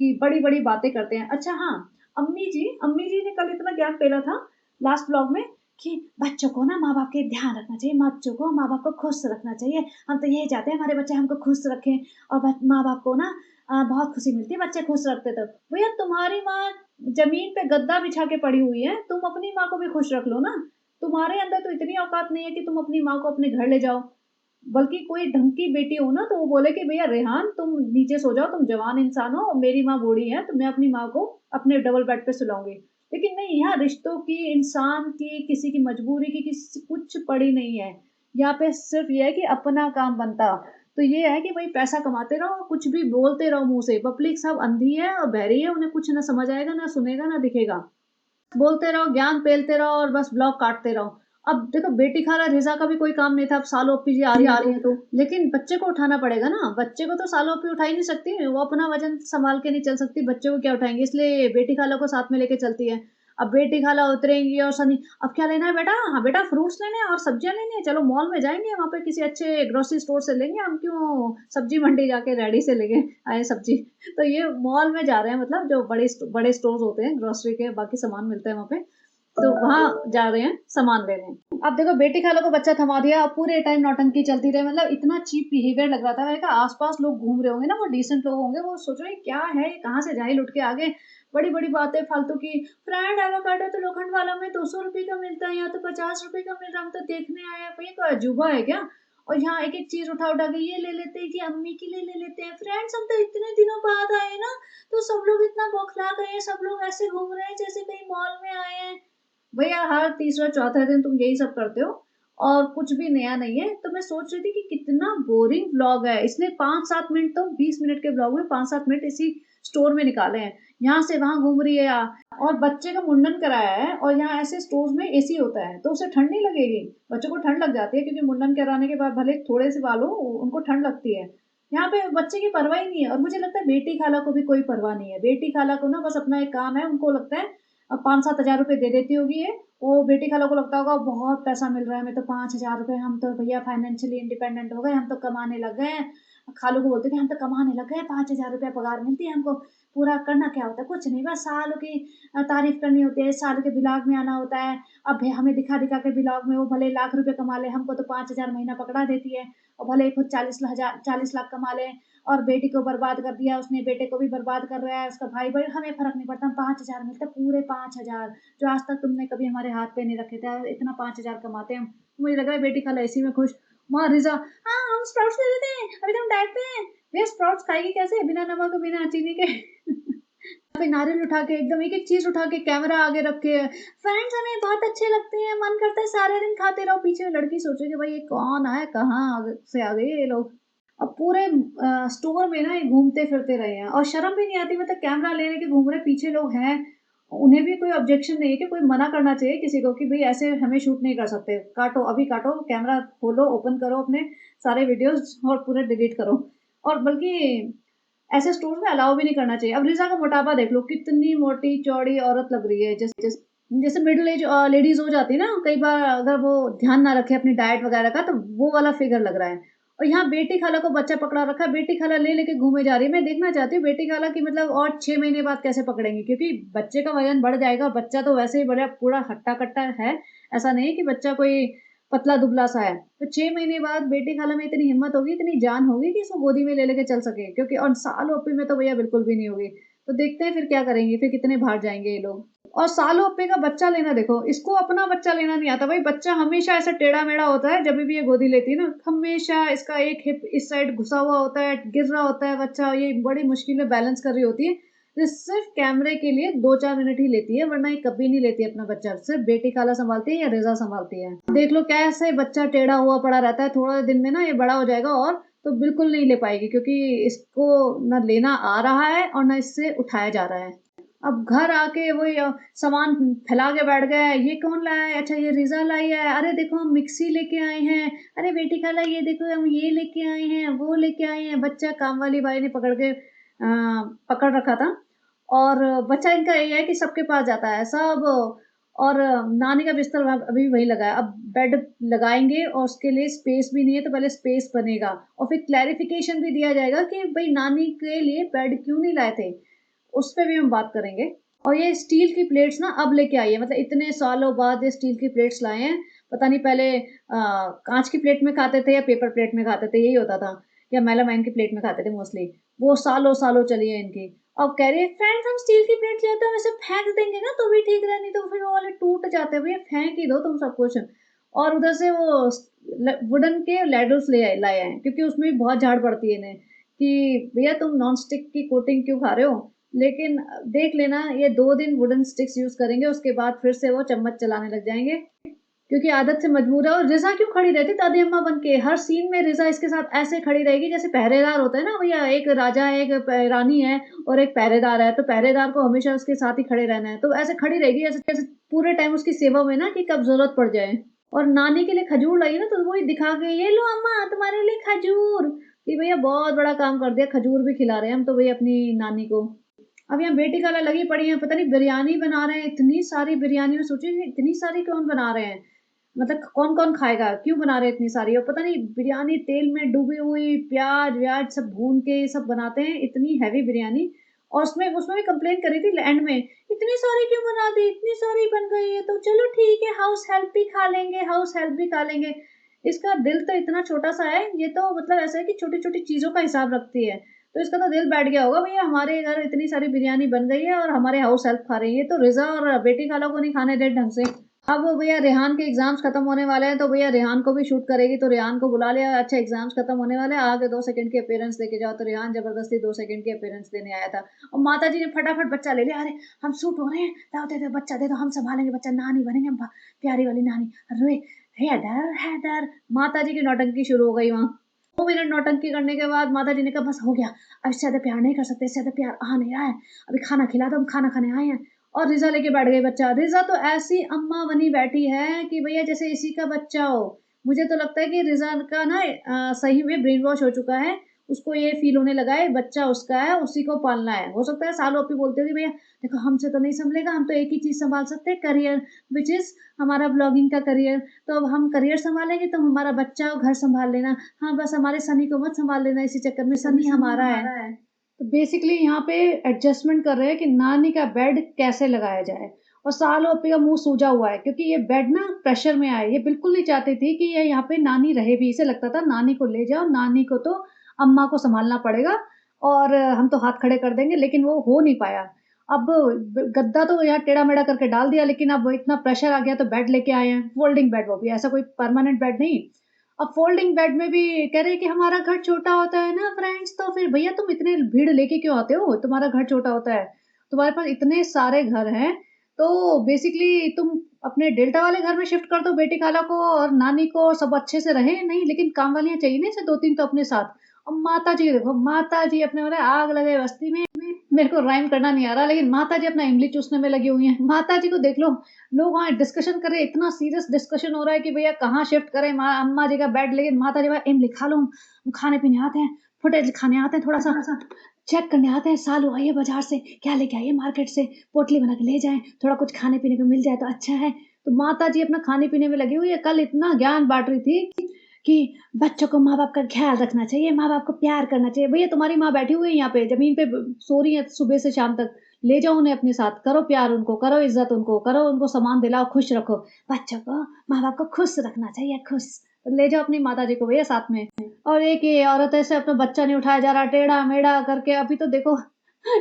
Speaker 1: कि बड़ी-बड़ी बातें करते हैं। अच्छा हाँ, अम्मी जी ने कल इतना ज्ञान पेला था लास्ट व्लॉग में कि बच्चों को ना माँ-बाप के ध्यान रखना चाहिए, बच्चों को माँ-बाप को खुश रखना चाहिए। हम तो यही चाहते हैं हमारे बच्चे हमको खुश रखें, और माँ-बाप को ना बहुत खुशी मिलती है बच्चे खुश रखते तो। भैया तुम्हारी माँ ज़मीन पे गद्दा बिछा के पड़ी हुई है, तुम अपनी माँ को भी खुश रख लो ना। तुम्हारे अंदर तो इतनी औकात नहीं है कि तुम अपनी माँ को अपने घर ले जाओ। बल्कि कोई ढंग की बेटी हो ना तो वो बोले कि भैया रेहान तुम नीचे सो जाओ, तुम जवान इंसान हो और मेरी माँ बूढ़ी है, तो मैं अपनी माँ को अपने डबल बेड पे सुलाऊँगी। लेकिन नहीं, यहाँ रिश्तों की, इंसान की, किसी की मजबूरी की, किसी कुछ पड़ी नहीं है। यहाँ पे सिर्फ़ ये है कि अपना काम बनता। तो ये है कि भई पैसा कमाते रहो, कुछ भी बोलते रहो मुँह से। पब्लिक सब अंधी है और बहरी है, उन्हें कुछ ना समझ आएगा, ना सुनेगा, ना दिखेगा। बोलते रहो, ज्ञान पेलते रहो और बस ब्लॉग काटते रहो। अब देखो बेटी खाला रिज़ा का भी कोई काम नहीं था, अब सालो ओप्पी जी आ रही हैं तो। लेकिन बच्चे को उठाना पड़ेगा ना, बच्चे को तो सालो ओप्पी उठा ही नहीं सकती, वो अपना वज़न सँभाल के नहीं चल सकती, बच्चे को क्या उठाएँगी, इसलिए बेटी खाला को साथ में लेके चलती है। अब बेटी खाला उतरेंगी और सनी, "अब क्या लेना है बेटा? हाँ बेटा, फ्रूट्स लेने हैं और सब्जियाँ लेनी है, चलो मॉल में जाएँगे, वहाँ पे किसी अच्छे ग्रोसरी स्टोर से लेंगे, हम क्यों सब्जी मंडी जाके रेडी से लेके आए सब्जी।" तो ये मॉल में जा रहे हैं, मतलब जो बड़े स्टोर्स होते हैं ग्रोसरी के, बाकी सामान मिलता है वहाँ पे, तो वहाँ जा रहे हैं सामान लेने। अब देखो बेटी खाला को बच्चा थमा दिया, अब पूरे टाइम नौटंकी चलती रही, मतलब इतना चीप बिहेवियर लग रहा था। मैंने कहा आस-पास लोग घूम रहे होंगे ना, वो डिसेंट लोग होंगे, वो सोच रहे हैं क्या है, ये कहाँ से जाहिल उठ के आ गए। बड़ी-बड़ी बातें फालतू की, फ्रेंड एवोकाडो तो लोखंड वाला में ₹200 का मिलता है, यहाँ तो ₹50 का मिल रहा है, हम तो देखने आए हैं। भई कोई अजूबा है क्या? और यहाँ एक-एक चीज़ उठा-उठा के ये ले लेते हैं कि अम्मी के लिए ले लेते हैं। फ्रेंड्स हम तो इतने दिनों बाद आए ना, तो सब लोग इतना बौखला गए हैं, सब लोग ऐसे घूम रहे हैं जैसे कहीं मॉल में आए हैं। भैया हर तीसरा चौथा दिन तुम यही सब करते हो और कुछ भी नया नहीं है। तो मैं सोच रही थी कि कितना बोरिंग व्लॉग है, इसलिए 5-7 मिनट तो 20 मिनट के व्लॉग में 5-7 मिनट इसी स्टोर में निकाले हैं। यहाँ से वहाँ घूम रही है और बच्चे का मुंडन कराया है, और यहाँ ऐसे स्टोर्स में एसी होता है तो उसे ठंड नहीं लगेगी। बच्चों को ठंड लग जाती है क्योंकि मुंडन कराने के बाद भले थोड़े से बाल हो, उनको ठंड लगती है। यहाँ पे बच्चे की परवाह ही नहीं है, और मुझे लगता है बेटी खाला को भी कोई परवाह नहीं है। बेटी खाला को ना बस अपना एक काम है, उनको लगता है 5-7 हज़ार रुपए दे देती होगी ये, वो बेटी खाला को लगता होगा बहुत पैसा मिल रहा है, हमें तो 5,000 रुपए, हम तो भैया फाइनेंशियली इंडिपेंडेंट हो गए, हम तो कमाने लग गए हैं। खालू को बोलते थे हम तो कमाने लग गए, 5,000 रुपया पगार मिलती है हमको, पूरा करना क्या होता है, कुछ नहीं, बस सालों की तारीफ करनी होती है, साल के ब्लॉग में आना होता है। अब भई हमें दिखा दिखा के ब्लॉग में वो भले लाख रुपए कमा ले, हमको तो 5,000 महीना पकड़ा देती है, और भले ही खुद 40 लाख कमा ले, और बेटी को बर्बाद कर दिया उसने, बेटे को भी बर्बाद कर रहा है उसका भाई, भाई हमें फर्क नहीं पड़ता, हम 5,000 मिलता है, पूरे 5,000 जो आज तक तुमने कभी हमारे हाथ पे नहीं रखे थे, इतना 5,000 कमाते हैं हम। मुझे लग रहा है बेटी खाला इसी में खुश। वहाँ रिजा, हाँ हम स्प्राउट्स ले लेते हैं, अभी तो हम डाइट पे हैं। भैया स्प्राउट्स खाएगी कैसे बिना नमक बिना चीनी के? पे नारियल उठा के एकदम एक एक चीज उठा के कैमरा आगे रख के, फ्रेंड्स हमें बहुत अच्छे लगते हैं, मन करता है सारे दिन खाते रहो। पीछे लड़की सोचे कि भाई ये कौन है, कहाँ से आ गए ये लोग। अब पूरे स्टोर में ना ये घूमते फिरते रहे हैं और शर्म भी नहीं आती, मतलब कैमरा लेने के घूम रहे, पीछे लोग हैं, उन्हें भी कोई ऑब्जेक्शन नहीं है कि कोई मना करना चाहिए किसी को कि भाई ऐसे हमें शूट नहीं कर सकते, काटो अभी काटो, कैमरा खोलो, ओपन करो अपने सारे वीडियोस और पूरे डिलीट करो। और बल्कि ऐसे स्टोर में अलाउ भी नहीं करना चाहिए। अब रिजा का मोटापा देख लो, कितनी मोटी चौड़ी औरत लग रही है, जैसे मिडिल एज लेडीज हो जाती है ना कई बार, अगर वो ध्यान ना रखे अपनी डाइट वगैरह का, तो वो वाला फिगर लग रहा है। और यहाँ बेटी खाला को बच्चा पकड़ा रखा है, बेटी खाला ले लेके घूमे जा रही है। मैं देखना चाहती हूँ बेटी खाला की मतलब और 6 महीने बाद कैसे पकड़ेंगी, क्योंकि बच्चे का वजन बढ़ जाएगा, बच्चा तो वैसे ही बड़ा पूरा हट्टा कट्टा है, ऐसा नहीं है कि बच्चा कोई पतला दुबला सा है। तो 6 महीने बाद बेटी खाला में इतनी हिम्मत होगी, इतनी जान होगी कि इसको गोदी में ले लेके चल सके, क्योंकि और साल ओपी में तो भैया बिल्कुल भी नहीं होगी। तो देखते हैं फिर क्या करेंगे, फिर कितने बाहर जाएंगे ये लोग। और सालों अप्पे का बच्चा लेना, देखो इसको अपना बच्चा लेना नहीं आता भाई, बच्चा हमेशा ऐसा टेढ़ा मेढ़ा होता है जब भी ये गोदी लेती है ना, हमेशा इसका एक हिप इस साइड घुसा हुआ होता है, गिर रहा होता है बच्चा, ये बड़ी मुश्किल में बैलेंस कर रही होती है। ये सिर्फ कैमरे के लिए 2-4 मिनट ही लेती है, वरना ये कभी नहीं लेती अपना बच्चा, सिर्फ बेटी खाला संभालती है या रिजा संभालती है। देख लो कैसे बच्चा टेढ़ा हुआ पड़ा रहता है, थोड़ा दिन में ना ये बड़ा हो जाएगा और तो बिल्कुल नहीं ले पाएगी, क्योंकि इसको न लेना आ रहा है और न इससे उठाया जा रहा है। अब घर आके वही सामान फैला के बैठ गए, ये कौन लाया है, अच्छा ये रिजा लाई है, अरे देखो हम मिक्सी लेके आए हैं, अरे बेटी खाला ये देखो हम ये लेके आए हैं, वो लेके आए हैं। बच्चा काम वाली बाई ने पकड़ के पकड़ रखा था, और बच्चा इनका ये है कि सबके पास जाता है सब। और नानी का बिस्तर अभी वही लगा है, अब बेड लगाएंगे और उसके लिए स्पेस भी नहीं है, तो पहले स्पेस बनेगा और फिर क्लैरिफिकेशन भी दिया जाएगा कि भाई नानी के लिए बेड क्यों नहीं लाए थे, उस पे भी हम बात करेंगे। और ये स्टील की प्लेट्स ना अब लेके आई है, मतलब इतने सालों बाद ये स्टील की प्लेट्स लाए हैं। पता नहीं पहले कांच की प्लेट में खाते थे या पेपर प्लेट में खाते थे, यही होता था, या मेलामाइन की प्लेट में खाते थे मोस्टली। वो सालों सालों चली है इनकी। अब कह रही है फ्रेंड्स हम स्टील की प्लेट लेते हैं, वैसे फेंक देंगे ना तो भी ठीक रहे, नहीं तो फिर वो वाले टूट जाते हैं, भैया फेंक ही दो तुम सब कुछ। और उधर से वो वुडन के लैडल्स लाए हैं, क्योंकि उसमें भी बहुत झाड़ पड़ती है इन्हें कि भैया तुम नॉन स्टिक की कोटिंग क्यों खा रहे हो। लेकिन देख लेना ये 2 दिन वुडन स्टिक्स यूज करेंगे, उसके बाद फिर से वो चम्मच चलाने लग जाएंगे, क्योंकि आदत से मजबूर है। और रिजा क्यों खड़ी रहती दादी अम्मा बन के, हर सीन में रिजा इसके साथ ऐसे खड़ी रहेगी जैसे पहरेदार होता है ना भैया, एक राजा है एक रानी है और एक पहरेदार है, तो पहरेदार को हमेशा उसके साथ ही खड़े रहना है, तो ऐसे खड़ी रहेगी जैसे जैसे पूरे टाइम उसकी सेवा में ना, कि कब जरूरत पड़ जाए। और नानी के लिए खजूर लाई ना, तो वही दिखा के ये लो अम्मा तुम्हारे लिए खजूर, कि भैया बहुत बड़ा काम कर दिया, खजूर भी खिला रहे हैं हम तो भैया अपनी नानी को। अब यहाँ बेटी खाला लगी पड़ी है, पता नहीं बिरयानी बना रहे हैं, इतनी सारी बिरयानी, में सोचिए इतनी सारी कौन बना रहे हैं, मतलब कौन कौन खाएगा, क्यों बना रहे हैं इतनी सारी। और पता नहीं बिरयानी तेल में डूबी हुई, प्याज व्याज सब भून के सब बनाते हैं, इतनी हैवी बिरयानी। और उसमें उसमें भी कंप्लेन करी थी एंड में, इतनी सारी क्यों बना दी, इतनी सारी बन गई है तो चलो ठीक है हाउस हेल्प भी खा लेंगे, हाउस हेल्प भी खा लेंगे। इसका दिल तो इतना छोटा सा है, ये तो मतलब ऐसा है कि छोटी छोटी चीजों का हिसाब रखती है, तो इसका तो दिल बैठ गया होगा भैया हमारे घर इतनी सारी बिरयानी बन गई है और हमारे हाउस हेल्प खा रही है, तो रिजा और बेटी खाला को नहीं खाने दे ढंग से। अब भैया रेहान के एग्जाम्स खत्म होने वाले हैं, तो भैया रेहान को भी शूट करेगी, तो रेहान को बुला लिया, अच्छा एग्जाम्स खत्म होने वाले हैं, आगे 2 सेकंड की अपीयरेंस लेके जाओ, तो रेहान जबरदस्ती 2 सेकंड की अपीयरेंस देने आया था। और माता जी ने फटाफट बच्चा ले लिया, अरे हम शूट हो रहे हैं, लाओ दे दो बच्चा, दे दो हम संभालेंगे बच्चा, नानी बनेंगे हम, प्यारी वाली नानी। अरे हैदर हैदर, माता जी की नौटंकी शुरू हो गई वहाँ। 2 मिनट नौटंकी करने के बाद माता जी ने कहा बस हो गया, अब इससे ज्यादा प्यार नहीं कर सकते, इससे ज्यादा प्यार आ नहीं रहा है, अभी खाना खिला दो, हम खाना खाने आए हैं। और रिजा लेके बैठ गई बच्चा, रिजा तो ऐसी अम्मा बनी बैठी है कि भैया जैसे इसी का बच्चा हो। मुझे तो लगता है कि रिजा का ना सही में ब्रेन वॉश हो चुका है, उसको ये फील होने लगा है बच्चा उसका है, उसी को पालना है। हो सकता है सालों अपनी बोलते होगी भैया देखो हमसे तो नहीं संभलेगा, हम तो एक ही चीज संभाल सकते हैं, करियर, विच इज हमारा ब्लॉगिंग का करियर। तो अब हम करियर संभालेंगे, तो हमारा बच्चा और घर संभाल लेना, हाँ बस हमारे सनी को मत संभाल लेना, इसी चक्कर में सनी हमारा है। तो बेसिकली यहाँ पे एडजस्टमेंट कर रहे हैं कि नानी का बेड कैसे लगाया जाए। और सालों ओपी का मुंह सूजा हुआ है, क्योंकि ये बेड ना प्रेशर में आए, ये बिल्कुल नहीं चाहती थी कि ये यहाँ पे नानी रहे भी, इसे लगता था नानी को ले जाओ, नानी को तो अम्मा को संभालना पड़ेगा और हम तो हाथ खड़े कर देंगे, लेकिन वो हो नहीं पाया। अब गद्दा तो यहाँ टेढ़ा मेढ़ा करके डाल दिया, लेकिन अब इतना प्रेशर आ गया तो बेड लेके आए हैं, फोल्डिंग बेड, वो भी ऐसा कोई परमानेंट बेड नहीं। अब फोल्डिंग बेड में भी कह रहे हैं कि हमारा घर छोटा होता है ना फ्रेंड्स, तो फिर भैया तुम इतने भीड़ लेके क्यों आते हो? तुम्हारा घर छोटा होता है, तुम्हारे पास इतने सारे घर हैं, तो बेसिकली तुम अपने डेल्टा वाले घर में शिफ्ट कर दो बेटी खाला को और नानी को, और सब अच्छे से रहें। नहीं, लेकिन काम वालियाँ चाहिए ना इसे 2-3 तो अपने साथ। और माताजी देखो, माताजी अपने बोले आग लगे बस्ती में, मेरे को राइम करना नहीं आ रहा, लेकिन माताजी अपना इमली चूसने में लगी हुई हैं। माताजी को देख लो, लोग वहाँ डिस्कशन कर रहे हैं, इतना सीरियस डिस्कशन हो रहा है कि भैया कहाँ शिफ्ट करें माँ अम्मा जी का बेड, लेकिन माताजी भाई इमली खा लो, हम खाने पीने आते हैं, फुटेज खाने आते हैं, थोड़ा सा चेक करने आते हैं, सालू आइए बाजार से, क्या लेके आइए मार्केट से, पोटली बना के ले जाएं, थोड़ा कुछ खाने पीने को मिल जाए तो अच्छा है। तो माता जी अपना खाने पीने में लगी हुई है। कल इतना ज्ञान बांट रही थी कि बच्चों को माँ बाप का ख्याल रखना चाहिए, माँ बाप को प्यार करना चाहिए। भैया तुम्हारी माँ बैठी हुई है यहाँ पे जमीन पे, सो रही है सुबह से शाम तक, ले जाओ उन्हें अपने साथ, करो प्यार उनको, करो इज्जत उनको, करो उनको सामान दिलाओ, खुश रखो। बच्चों को माँ बाप को खुश रखना चाहिए, खुश। तो ले जाओ अपनी माता जी को भैया साथ में। और एक ये औरत ऐसे अपना बच्चा नहीं उठाया जा रहा, टेढ़ा मेढ़ा करके, अभी तो देखो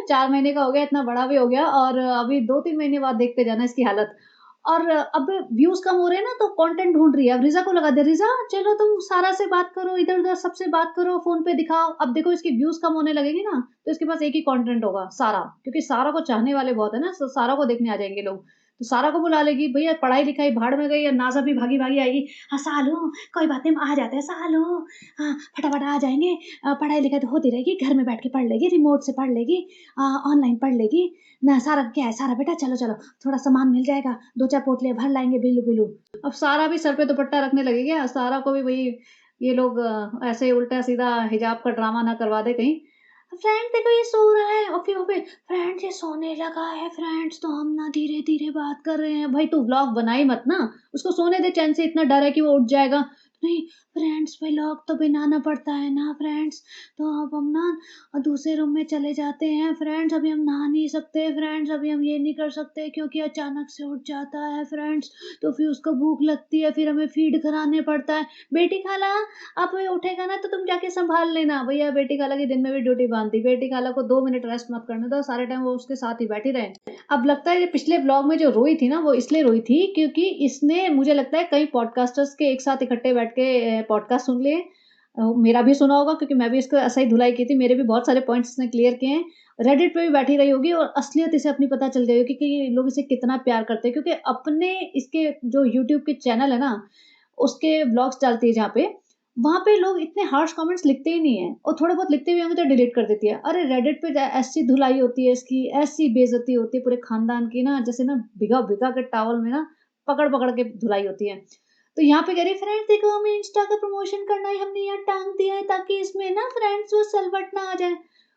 Speaker 1: 4 महीने का हो गया, इतना बड़ा भी हो गया, और अभी 2-3 महीने बाद देखते जाना इसकी हालत। और अब व्यूज कम हो रहे हैं ना, तो कंटेंट ढूंढ रही है। अब रिजा को लगा दे, रिजा चलो तुम सारा से बात करो, इधर उधर सबसे बात करो, फोन पे दिखाओ। अब देखो इसकी व्यूज कम होने लगेगी ना, तो इसके पास एक ही कंटेंट होगा, सारा, क्योंकि सारा को चाहने वाले बहुत है ना, सारा को देखने आ जाएंगे लोग। तो सारा को बुला लेगी, भैया पढ़ाई लिखाई भाड़ में गई, और नाजा भी भागी भागी आएगी, हाँ सालू कोई बात नहीं, हम आ जाते हैं सालू, हाँ फटाफट आ जाएंगे, पढ़ाई लिखाई तो होती रहेगी, घर में बैठ के पढ़ लेगी, रिमोट से पढ़ लेगी, ऑनलाइन पढ़ लेगी ना। सारा क्या है, सारा बेटा चलो चलो, थोड़ा सामान मिल जाएगा, 2-4 पोटले भर लाएंगे, बिल्लू बिल्लू। अब सारा भी सर पे दुपट्टा रखने लगेगी, सारा को भी वही, ये लोग ऐसे उल्टा सीधा हिजाब का ड्रामा ना करवा दे कहीं। फ्रेंड देखो ये सो रहा है, ओके ओके फ्रेंड्स ये सोने लगा है फ्रेंड्स, तो हम ना धीरे धीरे बात कर रहे हैं। भाई तू व्लॉग बनाई मत ना, उसको सोने दे चैन से, इतना डर है कि वो उठ जाएगा। नहीं फ्रेंड्स व्लॉग तो बनाना पड़ता है ना फ्रेंड्स, तो अब हम ना दूसरे रूम में चले जाते हैं फ्रेंड्स, अभी हम नहा नहीं सकते फ्रेंड्स, अभी हम ये नहीं कर सकते क्योंकि अचानक से उठ जाता है फ्रेंड्स, तो फिर उसको भूख लगती है, फिर हमें फीड कराने पड़ता है। बेटी खाला अब ये उठेगा ना तो तुम जाके संभाल लेना। भैया बेटी खाला की दिन में भी ड्यूटी बांधती, बेटी खाला को 2 मिनट रेस्ट मत करने दो, सारे टाइम वो उसके साथ ही बैठी रहे। अब लगता है ये पिछले ब्लॉग में जो रोई थी ना, वो इसलिए रोई थी क्योंकि इसने, मुझे लगता है कई पॉडकास्टर्स के एक साथ इकट्ठे बैठ के पॉडकास्ट सुन लिए। मेरा भी सुना होगा क्योंकि मैं भी इसको ऐसा ही धुलाई की थी, मेरे भी बहुत सारे पॉइंट्स इसने क्लियर किए हैं। रेडिट पे भी बैठी रही होगी और असलियत इसे अपनी पता चल गई होगी कि लोग इसे कितना प्यार करते हैं, क्योंकि अपने इसके जो यूट्यूब के चैनल है ना, उसके ब्लॉग्स डालती है जहाँ पे, वहाँ पे लोग इतने हार्श कमेंट्स लिखते ही नहीं है, और थोड़े बहुत लिखते भी होंगे तो डिलीट कर देती है। अरे रेडिट पे ऐसी धुलाई होती है इसकी, ऐसी बेइज्जती होती है पूरे खानदान की ना, जैसे ना भिगा भिगा के टॉवल में ना पकड़ पकड़ के धुलाई होती है। तो यहाँ पे कह रही फ्रेंड्स देखो हमें इंस्टा का प्रमोशन करना है, हमने यहाँ टांग दिया है ताकि इसमें ना फ्रेंड्स वो सलवट ना आ जाए।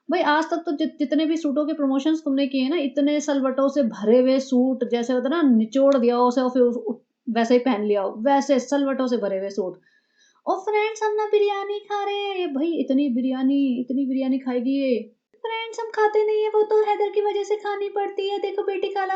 Speaker 1: भाई आज तक तो जितने भी सूटों के प्रमोशंस तुमने किए ना, इतने सलवटों से भरे हुए सूट, जैसे होता है ना निचोड़ दिया हो उसे और फिर वैसे ही पहन लिया हो, वैसे सलवटों से भरे हुए सूट। और फ्रेंड्स हम ना बिरयानी खा रहे हैं। भाई इतनी बिरयानी खाएगी ये? फ्रेंड्स हम खाते नहीं है, वो तो हैदर की वजह से खानी पड़ती है। देखो बेटी खाला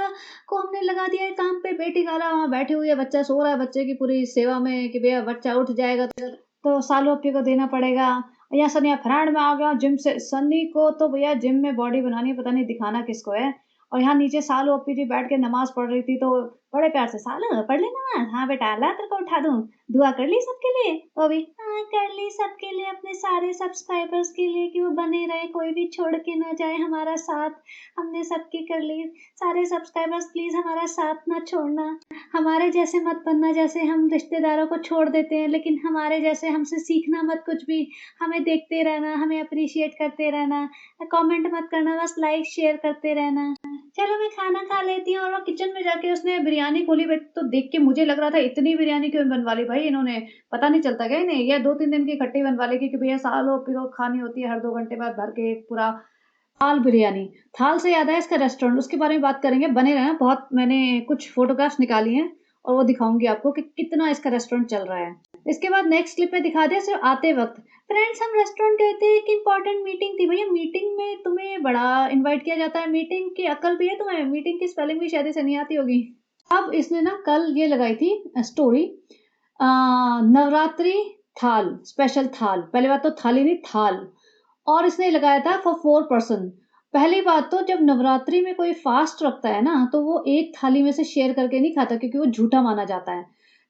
Speaker 1: को हमने लगा दिया है काम पे, बेटी खाला वहाँ बैठी हुई है, बच्चा सो रहा है, बच्चे की पूरी सेवा में कि भैया बच्चा उठ जाएगा तो सालू अपने को देना पड़ेगा। या सनी फ्रेंड में आ गया जिम से, सनी को तो भैया जिम में बॉडी बनानी है, पता नहीं दिखाना किसको है। और यहाँ नीचे सालू अपी जी बैठ के नमाज पढ़ रही थी, तो बड़े प्यार से, सालू पढ़ ले नमाज, हाँ बेटा ला तेरे को उठा दूं, दुआ कर ली सबके लिए, वो भी हाँ कर ली सबके लिए, अपने सारे सब्सक्राइबर्स के लिए कि वो बने रहे, कोई भी छोड़ के ना जाए हमारा साथ, हमने सबकी कर ली। सारे सब्सक्राइबर्स प्लीज हमारा साथ ना छोड़ना, हमारे जैसे मत बनना, जैसे हम रिश्तेदारों को छोड़ देते हैं, लेकिन हमारे जैसे हमसे सीखना मत कुछ भी, हमें देखते रहना, हमें अप्रिशिएट करते रहना, कमेंट मत करना, बस लाइक शेयर करते रहना। चलो मैं खाना खा लेती हूँ। और वो किचन में जाके उसने बिरयानी खोली, तो देख के मुझे लग रहा था इतनी बिरयानी क्यों बनवा ली भाई इन्होंने, पता नहीं चलता क्या इन्हें, या 2-3 दिन की इकट्ठी बनवा लेगी कि भैया सालों पिरो खानी होती है हर 2 घंटे बाद भर के एक पूरा थाल बिरयानी। थाल से याद है इसका रेस्टोरेंट, उसके बारे में बात करेंगे, बने रहना। बहुत मैंने कुछ फोटोग्राफ्स निकाली हैं और वो दिखाऊंगी आपको कि कितना इसका रेस्टोरेंट चल रहा है। इसके बाद नेक्स्ट क्लिप में दिखा दिया सिर्फ आते वक्त, फ्रेंड्स हम रेस्टोरेंट गए थे, एक इंपॉर्टेंट मीटिंग थी। भैया मीटिंग में तुम्हें बड़ा इनवाइट किया जाता है, मीटिंग की अकल भी है तुम्हें? मीटिंग की स्पेलिंग भी शायद से नहीं आती होगी। अब इसने ना कल ये लगाई थी स्टोरी, नवरात्रि थाल, स्पेशल थाल, पहली बात तो थाली नहीं थाल, और इसने लगाया था फॉर 4 पर्सन। पहली बात तो जब नवरात्रि में कोई फास्ट रखता है ना, तो वो एक थाली में से शेयर करके नहीं खाता, क्योंकि वो झूठा माना जाता है।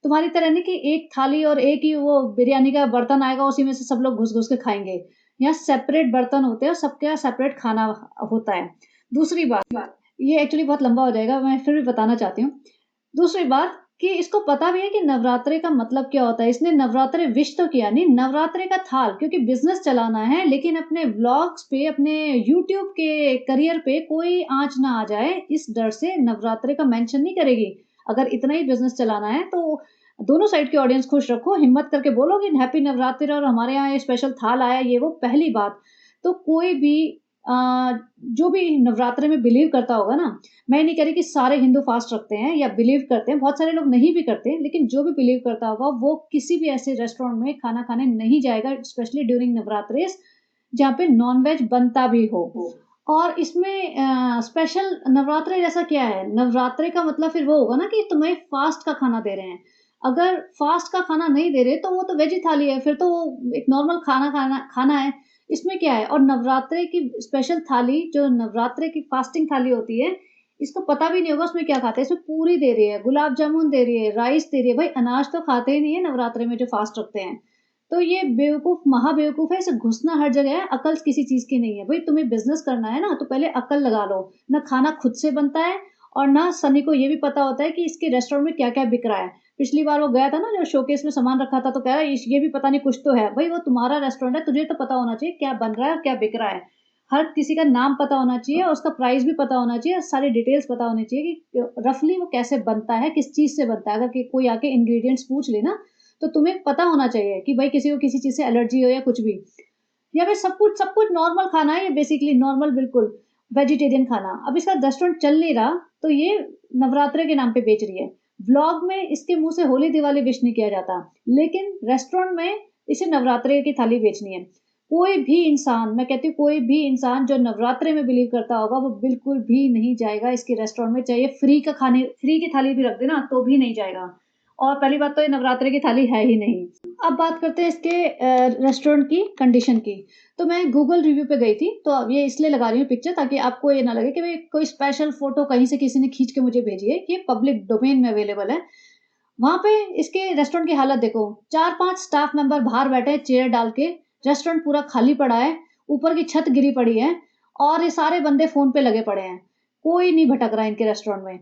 Speaker 1: तुम्हारी तरह नहीं कि एक थाली और एक ही वो बिरयानी का बर्तन आएगा, उसी में से सब लोग घुस-घुस के खाएँगे। यहाँ सेपरेट बर्तन होते हैं और सबके यहाँ सेपरेट खाना होता है। दूसरी बात, ये एक्चुअली बहुत लंबा हो जाएगा, मैं फिर भी बताना चाहती हूँ। दूसरी बात कि इसको पता भी है कि नवरात्रि का मतलब क्या होता है। इसने नवरात्रि विश तो किया नहीं, नवरात्रि का थाल, क्योंकि बिज़नेस चलाना है, लेकिन अपने व्लॉग्स पे, अपने यूट्यूब के करियर पे कोई आँच ना आ जाए, इस डर से नवरात्रि का मेंशन नहीं करेगी। अगर इतना ही बिज़नेस चलाना है तो दोनों साइड की ऑडियंस खुश रखो, हिम्मत करके बोलो कि हैप्पी नवरात्रि और हमारे यहाँ ये स्पेशल थाल आया, ये वो पहली बात। तो कोई भी अ, जो भी नवरात्रि में बिलीव करता होगा ना, मैं नहीं कह रही कि सारे हिंदू फास्ट रखते हैं या बिलीव करते हैं, बहुत सारे लोग नहीं भी करते, लेकिन जो भी बिलीव करता होगा वो किसी भी ऐसे रेस्टोरेंट में खाना खाने नहीं जाएगा, स्पेशली ड्यूरिंग नवरात्रिस, जहाँ पे नॉन-वेज बनता भी हो। और इसमें स्पेशल नवरात्रि जैसा क्या है? नवरात्रि का मतलब फिर वो होगा ना कि तुम्हें फास्ट का खाना दे रहे हैं। अगर फास्ट का खाना नहीं दे रहे, तो वो तो वेज ही थाली है, फिर तो वो एक नॉर्मल खाना खाना खाना है। इसमें क्या है? और नवरात्रि की स्पेशल थाली, जो नवरात्रि की फास्टिंग थाली होती है, इसको पता भी नहीं होगा उसमें क्या खाते हैं। इसमें पूरी दे रही है, गुलाब जामुन दे रही है, राइस दे रही है। भाई अनाज तो खाते ही नहीं है नवरात्रि में जो फास्ट रखते हैं। तो ये बेवकूफ़, महा बेवकूफ़ है, इसे घुसना हर जगह है, अकल किसी चीज़ की नहीं है। भई तुम्हें बिज़नेस करना है ना, तो पहले अकल लगा लो। ना खाना खुद से बनता है और ना सनी को ये भी पता होता है कि इसके रेस्टोरेंट में क्या-क्या बिक रहा है। पिछली बार वो गया था ना, जो शोकेस में सामान रखा था, तो कह रहा है इस ये भी पता नहीं कुछ तो है। भई वो तुम्हारा रेस्टोरेंट है, तुझे तो पता होना चाहिए क्या बन रहा है और क्या बिक रहा है। हर किसी का नाम पता होना चाहिए और उसका प्राइस भी पता होना चाहिए, सारी डिटेल्स पता होनी चाहिए कि रफ़ली वो कैसे बनता है, किस चीज़ से बनता है। अगर कि कोई आके इंग्रीडिएंट्स पूछ ले ना, तो तुम्हें पता होना चाहिए कि भाई किसी को किसी चीज़ से एलर्जी हो या कुछ भी। या फिर सब कुछ नॉर्मल खाना है, ये बेसिकली नॉर्मल बिल्कुल वेजिटेरियन खाना। अब इसका रेस्टोरेंट चल नहीं रहा, तो ये नवरात्रि के नाम पे बेच रही है। व्लॉग में इसके मुँह से होली-दिवाली विश नहीं किया जाता, लेकिन रेस्टोरेंट में इसे नवरात्रि की थाली बेचनी है। कोई भी इंसान, मैं कहती हूँ कोई भी इंसान जो नवरात्रि में बिलीव करता होगा, वो बिल्कुल भी नहीं जाएगा इसके रेस्टोरेंट में, चाहे फ्री की थाली भी रख देना, तो भी नहीं जाएगा। और पहली बात तो ये नवरात्रि की थाली है ही नहीं। अब बात करते हैं इसके रेस्टोरेंट की कंडीशन की। तो मैं गूगल रिव्यू पे गई थी, तो अब ये इसलिए लगा रही हूँ पिक्चर, ताकि आपको ये ना लगे कि भई कोई स्पेशल फ़ोटो कहीं से किसी ने खींच के मुझे भेजी है। ये पब्लिक डोमेन में अवेलेबल है। वहाँ पे इसके रेस्टोरेंट की हालत देखो, 4-5 स्टाफ मेंबर बाहर बैठे हैं चेयर डाल के, रेस्टोरेंट पूरा खाली पड़ा है, ऊपर की छत गिरी पड़ी है और ये सारे बंदे फ़ोन पे लगे पड़े हैं। कोई नहीं भटक रहा है इनके रेस्टोरेंट में।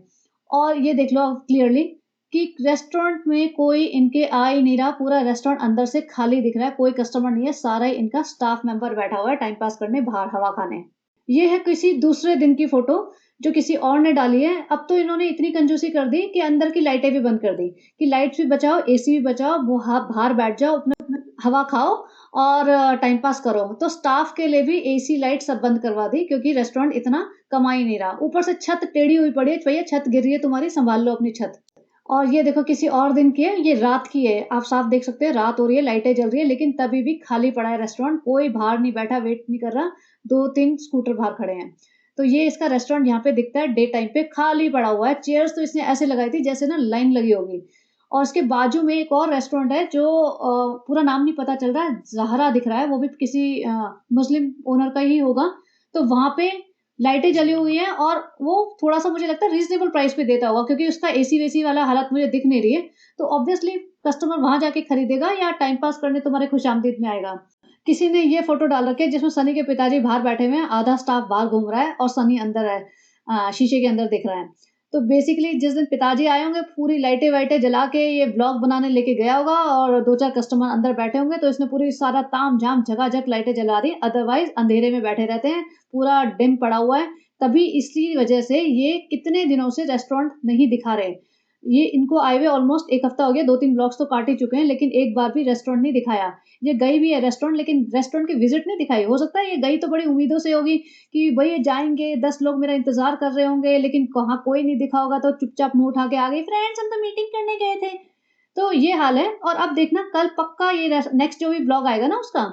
Speaker 1: और ये देख लो आप क्लियरली कि रेस्टोरेंट में कोई इनके आ ही नहीं रहा, पूरा रेस्टोरेंट अंदर से खाली दिख रहा है, कोई कस्टमर नहीं है, सारा ही इनका स्टाफ मेंबर बैठा हुआ है टाइम पास करने बाहर हवा खाने। ये है किसी दूसरे दिन की फ़ोटो जो किसी और ने डाली है। अब तो इन्होंने इतनी कंजूसी कर दी कि अंदर की लाइटें भी बंद कर दी कि लाइट्स भी बचाओ, एसी भी बचाओ, बाहर बैठ जाओ, अपना हवा खाओ और टाइम पास करो। तो स्टाफ के लिए भी एसी लाइट सब बंद करवा दी, क्योंकि रेस्टोरेंट इतना कमा ही नहीं रहा। ऊपर से छत टेढ़ी हुई पड़ी है, भैया छत गिर रही है तुम्हारी, सँभाल लो अपनी छत। और ये देखो किसी और दिन की है, ये रात की है। आप साफ देख सकते हैं रात हो रही है, लाइटें जल रही है, लेकिन तभी भी खाली पड़ा है रेस्टोरेंट, कोई बाहर नहीं बैठा, वेट नहीं कर रहा। 2-3 स्कूटर बाहर खड़े हैं। तो ये इसका रेस्टोरेंट यहाँ पे दिखता है डे टाइम पे खाली पड़ा हुआ है। चेयर्स तो इसने ऐसे लगाई थी जैसे ना लाइन लगी होगी। और उसके बाजू में एक और रेस्टोरेंट है जो पूरा नाम नहीं पता चल रहा है, ज़हरा दिख रहा है, वो भी किसी मुस्लिम ओनर का ही होगा। तो वहाँ पे लाइटें जली हुई हैं और वो थोड़ा-सा मुझे लगता है रीज़नेबल प्राइस पे देता होगा, क्योंकि उसका एसी-वेसी वाला हालत मुझे दिख नहीं रही है। तो ऑब्वियसली कस्टमर वहाँ जाके खरीदेगा या टाइम पास करने तुम्हारे खुशामदीद में आएगा। किसी ने ये फ़ोटो डाल रखी है जिसमें सनी के पिताजी बाहर बैठे हुए हैं, आधा स्टाफ बाहर घूम रहा है और सनी अंदर है, शीशे के अंदर दिख रहा है। तो बेसिकली जिस दिन पिताजी आए होंगे, पूरी लाइटें-वाइटें जला के ये व्लॉग बनाने लेके गया होगा और 2-4 कस्टमर अंदर बैठे होंगे, तो इसने पूरी सारा ताम-झाम झकाझक लाइटें जला दी, अदरवाइज़ अंधेरे में बैठे रहते हैं, पूरा डिम पड़ा हुआ है। तभी इसी वजह से ये कितने दिनों से रेस्टोरेंट नहीं दिखा रहे। ये इनको आए हुए ऑलमोस्ट 1 हफ्ता हो गया, 2-3 ब्लॉग्स तो काट ही चुके हैं, लेकिन एक बार भी रेस्टोरेंट नहीं दिखाया। ये गई भी है रेस्टोरेंट, लेकिन रेस्टोरेंट की विज़िट नहीं दिखाई। हो सकता है ये गई तो बड़ी उम्मीदों से होगी कि भई ये जाएँगे, 10 लोग मेरा इंतज़ार कर रहे होंगे, लेकिन कहाँ कोई नहीं दिखा होगा, तो चुपचाप मुँह उठा के आ गई, फ्रेंड्स हम तो मीटिंग करने गए थे। तो ये हाल है। और अब देखना कल पक्का ये नेक्स्ट जो भी ब्लॉग आएगा ना उसका,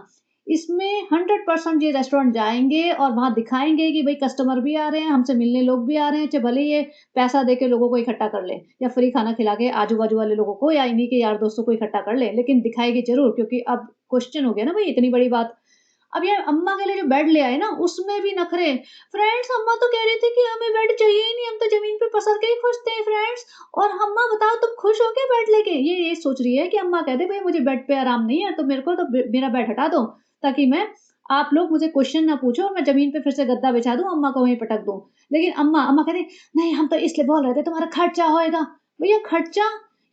Speaker 1: इसमें 100% ये रेस्टोरेंट जाएँगे और वहाँ दिखाएँगे कि भई कस्टमर भी आ रहे हैं, हमसे मिलने लोग भी आ रहे हैं, चाहे भले ही ये पैसा दे के लोगों को इकट्ठा कर ले या फ्री खाना खिला के आजू-बाजू वाले लोगों को या इन्हीं के यार दोस्तों को इकट्ठा कर ले, लेकिन दिखाएगी ज़रूर, क्योंकि अब क्वेश्चन हो गया ना भई इतनी बड़ी बात। अब ये अम्मा के लिए जो बेड ले आए ना, उसमें भी नखरे। फ्रेंड्स अम्मा तो कह रही थी कि हमें बेड चाहिए ही नहीं, हम तो ज़मीन पे सर के ही खुश थे फ्रेंड्स। और अम्मा बताओ तुम खुश हो क्या बेड लेके? ये सोच रही है कि अम्मा कहते भाई मुझे बेड पे आराम नहीं है तो मेरे को तो मेरा बेड हटा दो, ताकि मैं आप लोग मुझे क्वेश्चन ना पूछो और मैं जमीन पे फिर से गद्दा बिछा दूं, अम्मा को वहीं पटक दूं। लेकिन अम्मा कहती नहीं हम तो इसलिए बोल रहे थे तुम्हारा खर्चा होएगा। भैया खर्चा?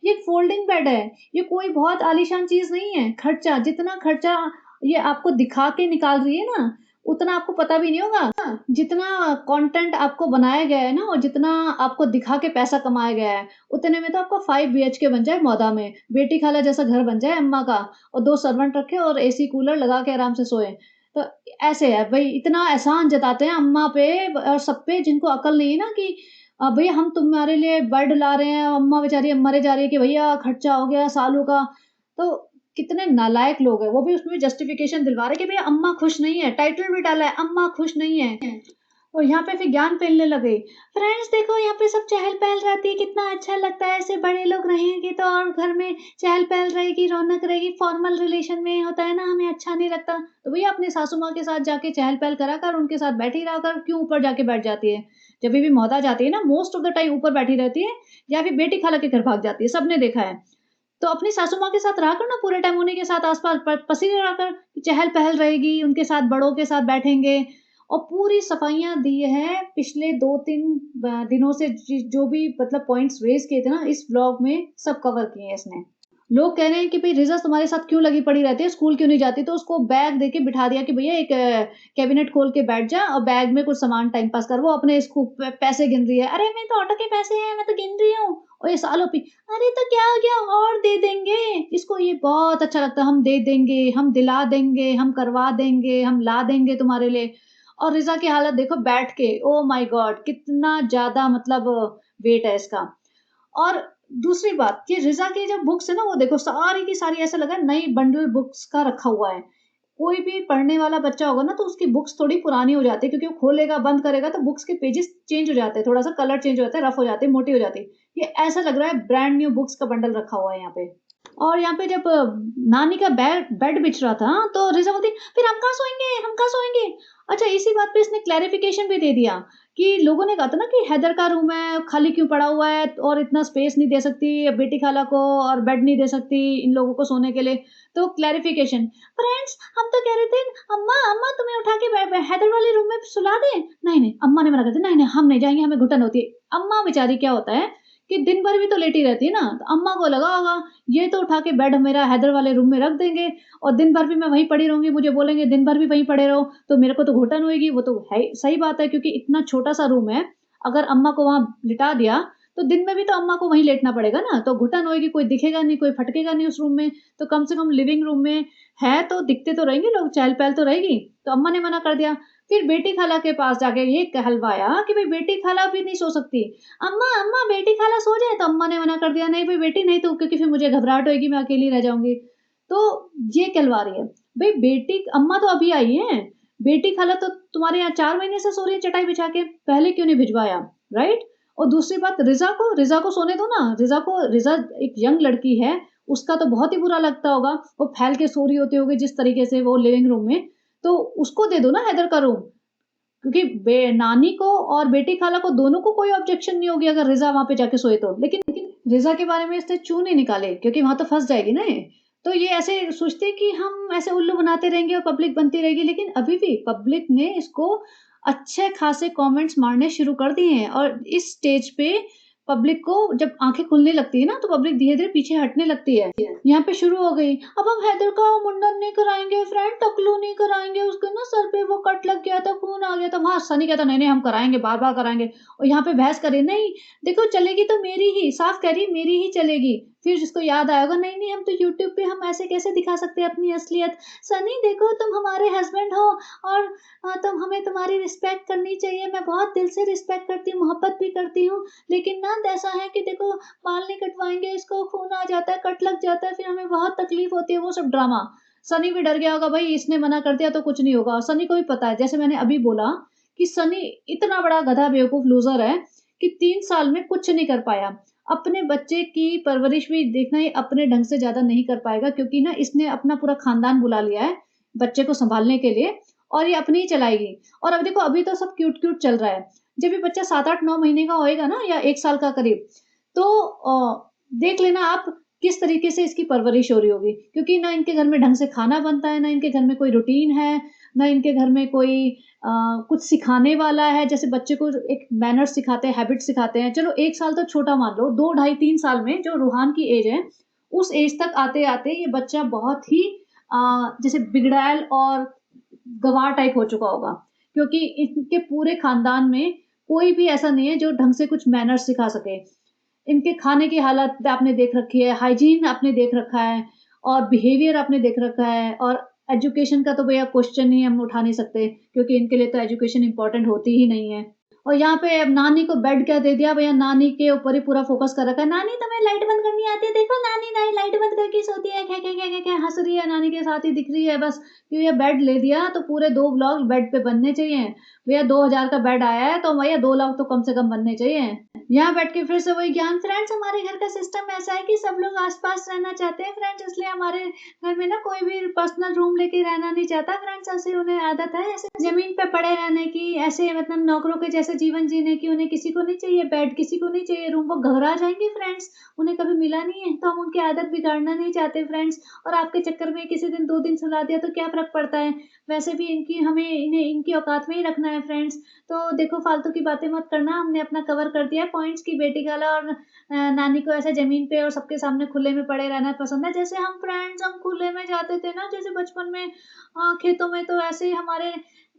Speaker 1: ये फोल्डिंग बेड है, ये कोई बहुत आलीशान चीज नहीं है। खर्चा, जितना खर्चा ये आपको दिखा के निकाल रही है ना, उतना आपको पता भी नहीं होगा। जितना कंटेंट आपको बनाया गया है ना और जितना आपको दिखा के पैसा कमाया गया है, उतने में तो आपको 5 BHK बन जाए मौदा में, बेटी खाला जैसा घर बन जाए अम्मा का, और 2 सर्वेंट रखे और एसी कूलर लगा के आराम से सोए। तो ऐसे है भाई, इतना एहसान जताते हैं अम्मा पे और सब पे, जिनको अकल नहीं है ना कि भैया हम तुम्हारे लिए बेड ला रहे हैं, अम्मा बेचारी मरे जा रही है कि भैया खर्चा हो गया सालों का। तो कितने नालायक लोग हैं, वो भी उसमें जस्टिफिकेशन दिलवा रहे कि भैया अम्मा खुश नहीं है, टाइटल भी डाला है अम्मा खुश नहीं है। और यहाँ पे फिर ज्ञान फैलने लगे। फ्रेंड्स देखो यहाँ पे सब चहल पहल रहती है, कितना अच्छा लगता है, ऐसे बड़े लोग रहेंगे तो और घर में चहल पहल रहेगी, रौनक रहेगी। फॉर्मल रिलेशन में होता है ना, हमें अच्छा नहीं लगता। तो भैया अपनी सासू माँ के साथ जाके चहल पहल करा कर, उनके साथ बैठी रहा कर, क्यों ऊपर जाके बैठ जाती है? जब भी मौदा जाती है ना, मोस्ट ऑफ द टाइम ऊपर बैठी रहती है या फिर बेटी खाला के घर भाग जाती है, सबने देखा है। तो अपनी सासू माँ के साथ रहा कर ना, पूरे टाइम उन्हीं के साथ आसपास पसी रहा कर, चहल पहल रहेगी, उनके साथ बड़ों के साथ बैठेंगे। और पूरी सफाइयां दी है पिछले 2-3 दिनों से, जो भी मतलब पॉइंट्स रेज किए थे ना इस ब्लॉग में, सब कवर किए हैं इसने। लोग कह रहे हैं कि भाई रिजा तुम्हारे साथ क्यों लगी पड़ी रहती है, स्कूल क्यों नहीं जाती? तो उसको बैग देके बिठा दिया कि भैया एक कैबिनेट खोल के बैठ जा और बैग में कुछ सामान टाइम पास कर। वो अपने इसको पैसे गिन रही है, अरे मैं तो ऑटो के पैसे हैं, मैं तो गिन रही हूँ। और ये सालों पी, अरे तो क्या हो गया, और दे देंगे। इसको ये बहुत अच्छा लगता है, हम दे देंगे, हम दिला देंगे, हम करवा देंगे, हम ला देंगे तुम्हारे लिए। और रिजा की हालत देखो बैठ के, ओ माय गॉड कितना ज्यादा मतलब वेट है इसका। और दूसरी बात कि रिजा की जो बुक्स है ना, वो देखो सारी की सारी ऐसा लगा नई बंडल बुक्स का रखा हुआ है। कोई भी पढ़ने वाला बच्चा होगा ना तो उसकी बुक्स थोड़ी पुरानी हो जाती है, क्योंकि वो खोलेगा बंद करेगा तो बुक्स के पेजेस चेंज हो जाते हैं, थोड़ा सा कलर चेंज हो जाता है, रफ हो जाते हैं, मोटी हो जाती है। ये ऐसा लग रहा है ब्रांड न्यू बुक्स का बंडल रखा हुआ है यहाँ पे। और यहाँ पे जब नानी का बेड बिछ रहा था तो रिजा बोलती फिर हम कहाँ सोएंगे, हम कहाँ सोएंगे। अच्छा इसी बात पे इसने क्लैरिफिकेशन भी दे दिया कि लोगों ने कहा था ना कि हैदर का रूम है, खाली क्यों पड़ा हुआ है और इतना स्पेस नहीं दे सकती बेटी खाला को और बेड नहीं दे सकती इन लोगों को सोने के लिए। तो क्लैरिफिकेशन, फ्रेंड्स हम तो कह रहे थे अम्मा अम्मा तुम्हें उठा के हैदर वाले रूम में सुला दे। नहीं नहीं अम्मा ने मना कर दिया, नहीं नहीं हम नहीं जाएंगे, हमें घुटन होती है। अम्मा बेचारी क्या होता है कि दिन भर भी तो लेटी रहती है ना, तो अम्मा को लगा होगा ये तो उठा के बेड मेरा हैदर वाले रूम में रख देंगे और दिन भर भी मैं वहीं पड़ी रहूंगी, मुझे बोलेंगे दिन भर भी वहीं पड़े रहो तो मेरे को तो घुटन होगी। वो तो है सही बात है, क्योंकि इतना छोटा सा रूम है, अगर अम्मा को वहां लिटा दिया तो दिन में भी तो अम्मा को वहीं लेटना पड़ेगा ना, तो घुटन होगी, कोई दिखेगा नहीं, कोई फटकेगा नहीं उस रूम में। तो कम से कम लिविंग रूम में है तो दिखते तो रहेंगे लोग, चहल पहल तो रहेगी। तो अम्मा ने मना कर दिया। फिर बेटी खाला के पास जाके ये कहलवाया कि भाई बेटी खाला भी नहीं सो सकती। अम्मा अम्मा बेटी खाला सो जाए, तो अम्मा ने मना कर दिया, नहीं भाई बेटी नहीं, तो क्योंकि फिर मुझे घबराहट होगी, मैं अकेली रह जाऊंगी। तो ये कहलवा रही है भाई, बेटी अम्मा तो अभी आई है, बेटी खाला तो तुम्हारे यहाँ 4 महीने से सो रही है चटाई बिछा के, पहले क्यों नहीं भिजवाया? राइट। और दूसरी बात, रिजा को सोने दो ना, रिजा एक यंग लड़की है, उसका तो बहुत ही बुरा लगता होगा, वो फैल के सो रही होती होगी जिस तरीके से वो लिविंग रूम में। तो उसको दे दो ना हैदर का रूम, क्योंकि नानी को और बेटी खाला को दोनों को कोई ऑब्जेक्शन नहीं होगी अगर रिजा वहां पे जाके सोए तो। लेकिन रिजा के बारे में इसने चू नहीं निकाले, क्योंकि वहां तो फंस जाएगी ना ये। तो ये ऐसे सोचते कि हम ऐसे उल्लू बनाते रहेंगे और पब्लिक बनती रहेगी, लेकिन अभी भी पब्लिक ने इसको अच्छे खासे कमेंट्स मारने शुरू कर दिए हैं। और इस स्टेज पे पब्लिक को जब आंखें खुलने लगती है ना, तो पब्लिक धीरे धीरे पीछे हटने लगती है। यहाँ पे शुरू हो गई, अब हम हैदर का मुंडन नहीं कराएंगे फ्रेंड, टकलू नहीं कराएंगे, उसके ना सर पे वो कट लग गया था, खून आ गया था। वहां सनी कहता नहीं नहीं हम कराएंगे, बार बार कराएंगे। और यहाँ पे बहस करे, नहीं देखो चलेगी तो मेरी ही, साफ कह रही मेरी ही चलेगी। फिर जिसको याद आएगा, नहीं नहीं हम तो यूट्यूब पे हम ऐसे कैसे दिखा सकते हैं अपनी असलियत। सनी देखो तुम हमारे हस्बैंड हो और तुम हमें तुम्हारी रिस्पेक्ट करनी चाहिए, मैं बहुत दिल से रिस्पेक्ट करती हूँ, मोहब्बत भी करती हूँ, लेकिन ना ऐसा है कि देखो बाल नहीं कटवाएंगे, इसको खून आ जाता है, कट लग जाता है, फिर हमें बहुत तकलीफ होती है। वो सब ड्रामा। सनी भी डर गया होगा, भाई इसने मना कर दिया तो कुछ नहीं होगा। और सनी को भी पता है, जैसे मैंने अभी बोला कि सनी इतना बड़ा गधा बेवकूफ लूजर है कि 3 साल में कुछ नहीं कर पाया। अपने बच्चे की परवरिश भी देखना ही अपने ढंग से ज्यादा नहीं कर पाएगा, क्योंकि ना इसने अपना पूरा खानदान बुला लिया है बच्चे को संभालने के लिए, और ये अपनी ही चलाएगी। और अब देखो अभी तो सब क्यूट क्यूट चल रहा है, जब ये बच्चा 7-8-9 महीने का होएगा ना या 1 साल का करीब, तो देख लेना आप किस तरीके से इसकी परवरिश हो रही होगी। क्योंकि ना इनके घर में ढंग से खाना बनता है, ना इनके घर में कोई रूटीन है, ना इनके घर में कोई कुछ सिखाने वाला है। जैसे बच्चे को एक मैनर्स सिखाते हैं, हैबिट सिखाते हैं। चलो 1 साल तो छोटा मान लो, 2, ढाई, 3 साल में जो रूहान की एज है, उस एज तक आते-आते ये बच्चा बहुत ही जैसे बिगड़ैल और गँवार टाइप हो चुका होगा। क्योंकि इनके पूरे खानदान में कोई भी ऐसा नहीं है जो ढंग से कुछ मैनर्स सिखा सके। इनके खाने की हालत आपने देख रखी है, हाइजीन आपने देख रखा है और बिहेवियर आपने देख रखा है और एजुकेशन का तो भैया क्वेश्चन ही हम उठा नहीं सकते क्योंकि इनके लिए तो एजुकेशन इम्पोर्टेंट होती ही नहीं है। और यहाँ पे अब नानी को बेड क्या दे दिया भैया, नानी के ऊपर ही पूरा फोकस कर रखा है। नानी तुम्हें लाइट बंद करनी आती है, देखो नानी नानी लाइट बंद करके सोती है, क्या क्या क्या क्या क्या हंस रही है, नानी के साथ ही दिख रही है बस। क्यों ये बेड ले दिया तो पूरे 2 ब्लॉक बेड पे बनने चाहिए। भैया 2000 का बेड आया है तो भैया 2 लाख तो कम से कम बनने चाहिए। यहाँ बैठ के फिर से वही ज्ञान। फ्रेंड्स हमारे घर का सिस्टम ऐसा है कि सब लोग आसपास रहना चाहते हैं फ्रेंड्स, इसलिए हमारे घर में ना कोई भी पर्सनल रूम लेके रहना नहीं चाहता फ्रेंड्स। ऐसे उन्हें आदत है ऐसे जमीन पे पड़े रहने की, ऐसे मतलब नौकरों के जैसे जीवन जीने की। उन्हें किसी को नहीं चाहिए बेड, किसी को नहीं चाहिए रूम, वो घबरा जाएंगे फ्रेंड्स। उन्हें कभी मिला नहीं है तो हम उनकी आदत बिगाड़ना नहीं चाहते फ्रेंड्स। और आपके चक्कर में किसी दिन 2 दिन सुला दिया तो क्या फर्क पड़ता है, वैसे भी इनकी हमें इन्हें इनकी औकात में ही रखना है फ्रेंड्स। तो देखो फालतू की बातें मत करना, हमने अपना कवर कर दिया है पॉइंट्स की बेटी खाला और नानी को ऐसे ज़मीन पे और सबके सामने खुले में पड़े रहना पसंद है। जैसे हम फ्रेंड्स हम खुले में जाते थे ना, जैसे बचपन में खेतों में, तो ऐसे ही हमारे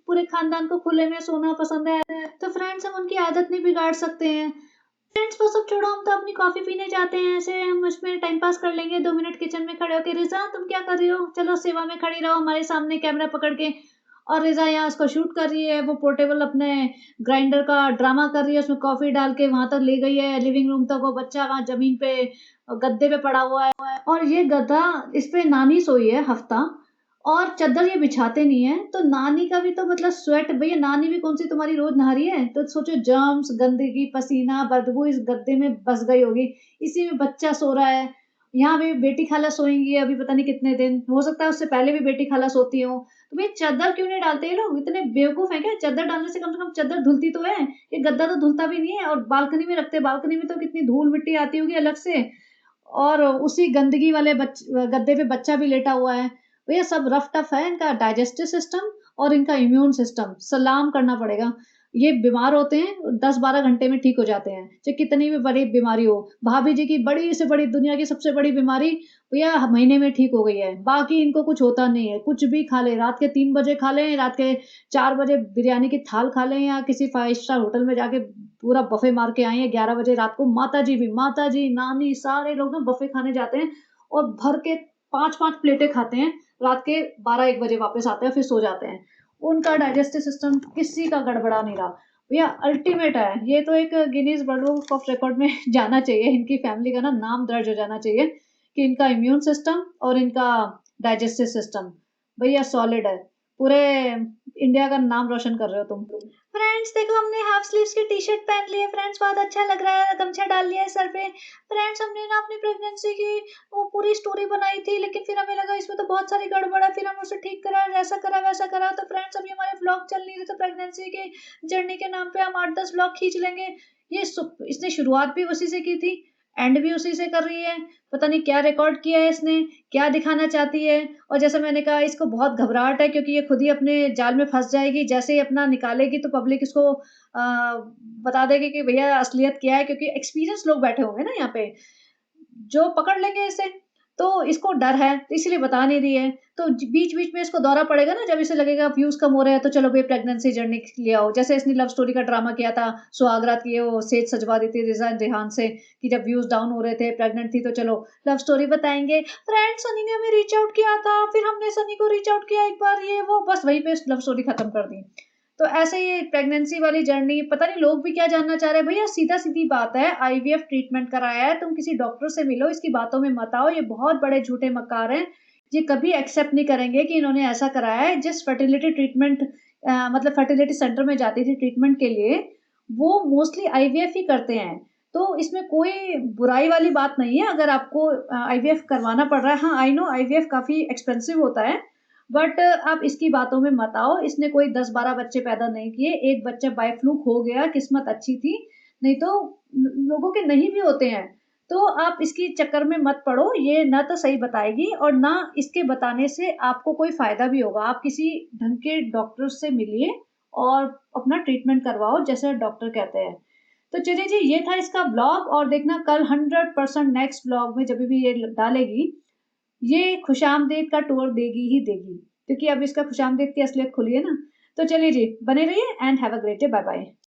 Speaker 1: पूरे खानदान को खुले में सोना पसंद है। तो फ्रेंड्स हम उनकी आदत नहीं बिगाड़ सकते हैं। फ्रेंड्स वो सब छोड़ो, हम तो अपनी कॉफ़ी पीने जाते हैं, ऐसे हम उसमें टाइम पास कर लेंगे 2 मिनट किचन में खड़े होके। रिज़ा तुम क्या कर रही हो? चलो सेवा में खड़ी रहो हमारे सामने कैमरा पकड़ के। और रिज़ा यहाँ उसको शूट कर रही है, वो पोर्टेबल अपने ग्राइंडर का ड्रामा कर रही है, उसमें कॉफ़ी डाल के वहाँ तक ले गई है लिविंग रूम तक। वो बच्चा वहाँ ज़मीन पे गद्दे पे पड़ा हुआ है और ये गधा, इस पे नानी सोई है हफ्ता और चद्दर ये बिछाते नहीं है। तो नानी का भी तो मतलब स्वेट, भैया नानी भी कौन सी तुम्हारी रोज नहा रही है? तो सोचो जर्म्स, गंदगी, पसीना, बदबू इस गद्दे में बस गई होगी। इसी में बच्चा सो रहा है। यहाँ भी बेटी खाला सोएंगी अभी पता नहीं कितने दिन, हो सकता है उससे पहले भी बेटी खाला सोती हो। तो भैया चादर क्यों नहीं डालते ये लोग? इतने बेवकूफ है क्या? चादर डालने से कम चादर धुलती तो है। ये गद्दा तो धुलता भी नहीं है और बालकनी में रखते, बालकनी में तो कितनी धूल मिट्टी आती होगी अलग से। और उसी गंदगी वाले गद्दे पे बच्चा भी लेटा हुआ है। भैया सब रफ टफ है, इनका डाइजेस्टिव सिस्टम और इनका इम्यून सिस्टम सलाम करना पड़ेगा। ये बीमार होते हैं 10-12 घंटे में ठीक हो जाते हैं, चाहे कितनी भी बड़ी बीमारी हो। भाभी जी की बड़ी से बड़ी, दुनिया की सबसे बड़ी बीमारी भैया महीने में ठीक हो गई है। बाकी इनको कुछ होता नहीं है, कुछ भी खा लें, रात के 3 बजे खा लें, रात के 4 बजे बिरयानी की थाल खा लें या किसी 5 स्टार होटल में जाके पूरा बफे मार के आए हैं 11 बजे रात को। माता जी, नानी सारे लोग ना बफे खाने जाते हैं और भर के 5-5 प्लेटें खाते हैं। रात के 12-1 बजे वापस आते हैं, फिर सो जाते हैं। उनका डाइजेस्टिव सिस्टम किसी का गड़बड़ा नहीं रहा। भैया अल्टीमेट है। ये तो एक Guinness world book of record में जाना चाहिए। इनकी फैमिली का ना नाम दर्ज हो जाना चाहिए कि इनका इम्यून सिस्टम और इनका डाइजेस्टिव सिस्टम भैया सॉलिड है। पूरे इंडिया का नाम रोशन कर रहे हो तुम। फ्रेंड्स देखो हमने हाफ स्लीव्स की टी-शर्ट पहन ली है फ्रेंड्स, बहुत अच्छा लग रहा है, गमछा डाल लिया है सर पे। फ्रेंड्स हमने ना अपनी प्रेगनेंसी की वो पूरी स्टोरी बनाई थी, लेकिन फिर हमें लगा इसमें तो बहुत सारी गड़बड़ है, फिर हम उसे ठीक करा, ऐसा करा वैसा करा। तो फ्रेंड्स अभी हमारे व्लॉग चल नहीं रहे, तो प्रेगनेंसी की जर्नी के नाम पे हम 8-10 व्लॉग खींच लेंगे। इसने शुरुआत भी उसी से की थी, एंड भी उसी से कर रही है। पता नहीं क्या रिकॉर्ड किया है इसने, क्या दिखाना चाहती है। और जैसे मैंने कहा इसको बहुत घबराहट है क्योंकि ये खुद ही अपने जाल में फंस जाएगी। जैसे ही अपना निकालेगी तो पब्लिक इसको बता देगी कि भैया असलियत क्या है, क्योंकि एक्सपीरियंस लोग बैठे होंगे ना यहाँ पे जो पकड़ लेंगे इसे। तो इसको डर है तो इसलिए बता नहीं रही है। तो बीच-बीच में इसको दौरा पड़ेगा ना, जब इसे लगेगा व्यूज़ कम हो रहे हैं तो चलो भई प्रेगनेंसी जर्नी ले आओ। जैसे इसने लव स्टोरी का ड्रामा किया था, सुहागरात की वो सेज सजवा दी थी रिज़ा रेहान से कि जब व्यूज़ डाउन हो रहे थे, प्रेग्नेंट थी तो चलो लव स्टोरी बताएँगे। फ्रेंड्स सनी ने हमें रीच आउट किया था, फिर हमने सनी को रीच आउट किया एक बार, ये वो बस वहीं पे लव स्टोरी खत्म कर दी। तो ऐसे ही प्रेगनेंसी वाली जर्नी, पता नहीं लोग भी क्या जानना चाह रहे हैं। भैया सीधा-सीधी बात है, आईवीएफ ट्रीटमेंट कराया है, तुम किसी डॉक्टर से मिलो, इसकी बातों में मत आओ। ये बहुत बड़े झूठे मक्कार हैं। ये कभी एक्सेप्ट नहीं करेंगे कि इन्होंने ऐसा कराया है। जिस फर्टिलिटी ट्रीटमेंट मतलब फर्टिलिटी सेंटर में जाती थी ट्रीटमेंट के लिए, वो मोस्टली आईवीएफ ही करते हैं। तो इसमें कोई बुराई वाली बात नहीं है अगर आपको आईवीएफ करवाना पड़ रहा है। हाँ, आई नो आईवीएफ काफ़ी एक्सपेंसिव होता है, बट आप इसकी बातों में मत आओ, इसने कोई 10-12 बच्चे पैदा नहीं किए, एक बच्चा बाय फ्लूक हो गया, किस्मत अच्छी थी, नहीं तो लोगों के नहीं भी होते हैं। तो आप इसकी चक्कर में मत पड़ो, ये ना तो सही बताएगी और ना इसके बताने से आपको कोई फ़ायदा भी होगा। आप किसी ढंग के डॉक्टर से मिलिए और अपना ट्रीटमेंट करवाओ जैसे डॉक्टर कहते हैं। तो चलिए जी, ये था इसका ब्लॉग और देखना कल 100% नेक्स्ट ब्लॉग में जब भी ये डालेगी, ये खुशामदीद का टूर देगी ही देगी, क्योंकि अब इसका खुशामदीद की असलियत खुली है ना। तो चलिए जी, बने रहिए and have a great day, bye bye.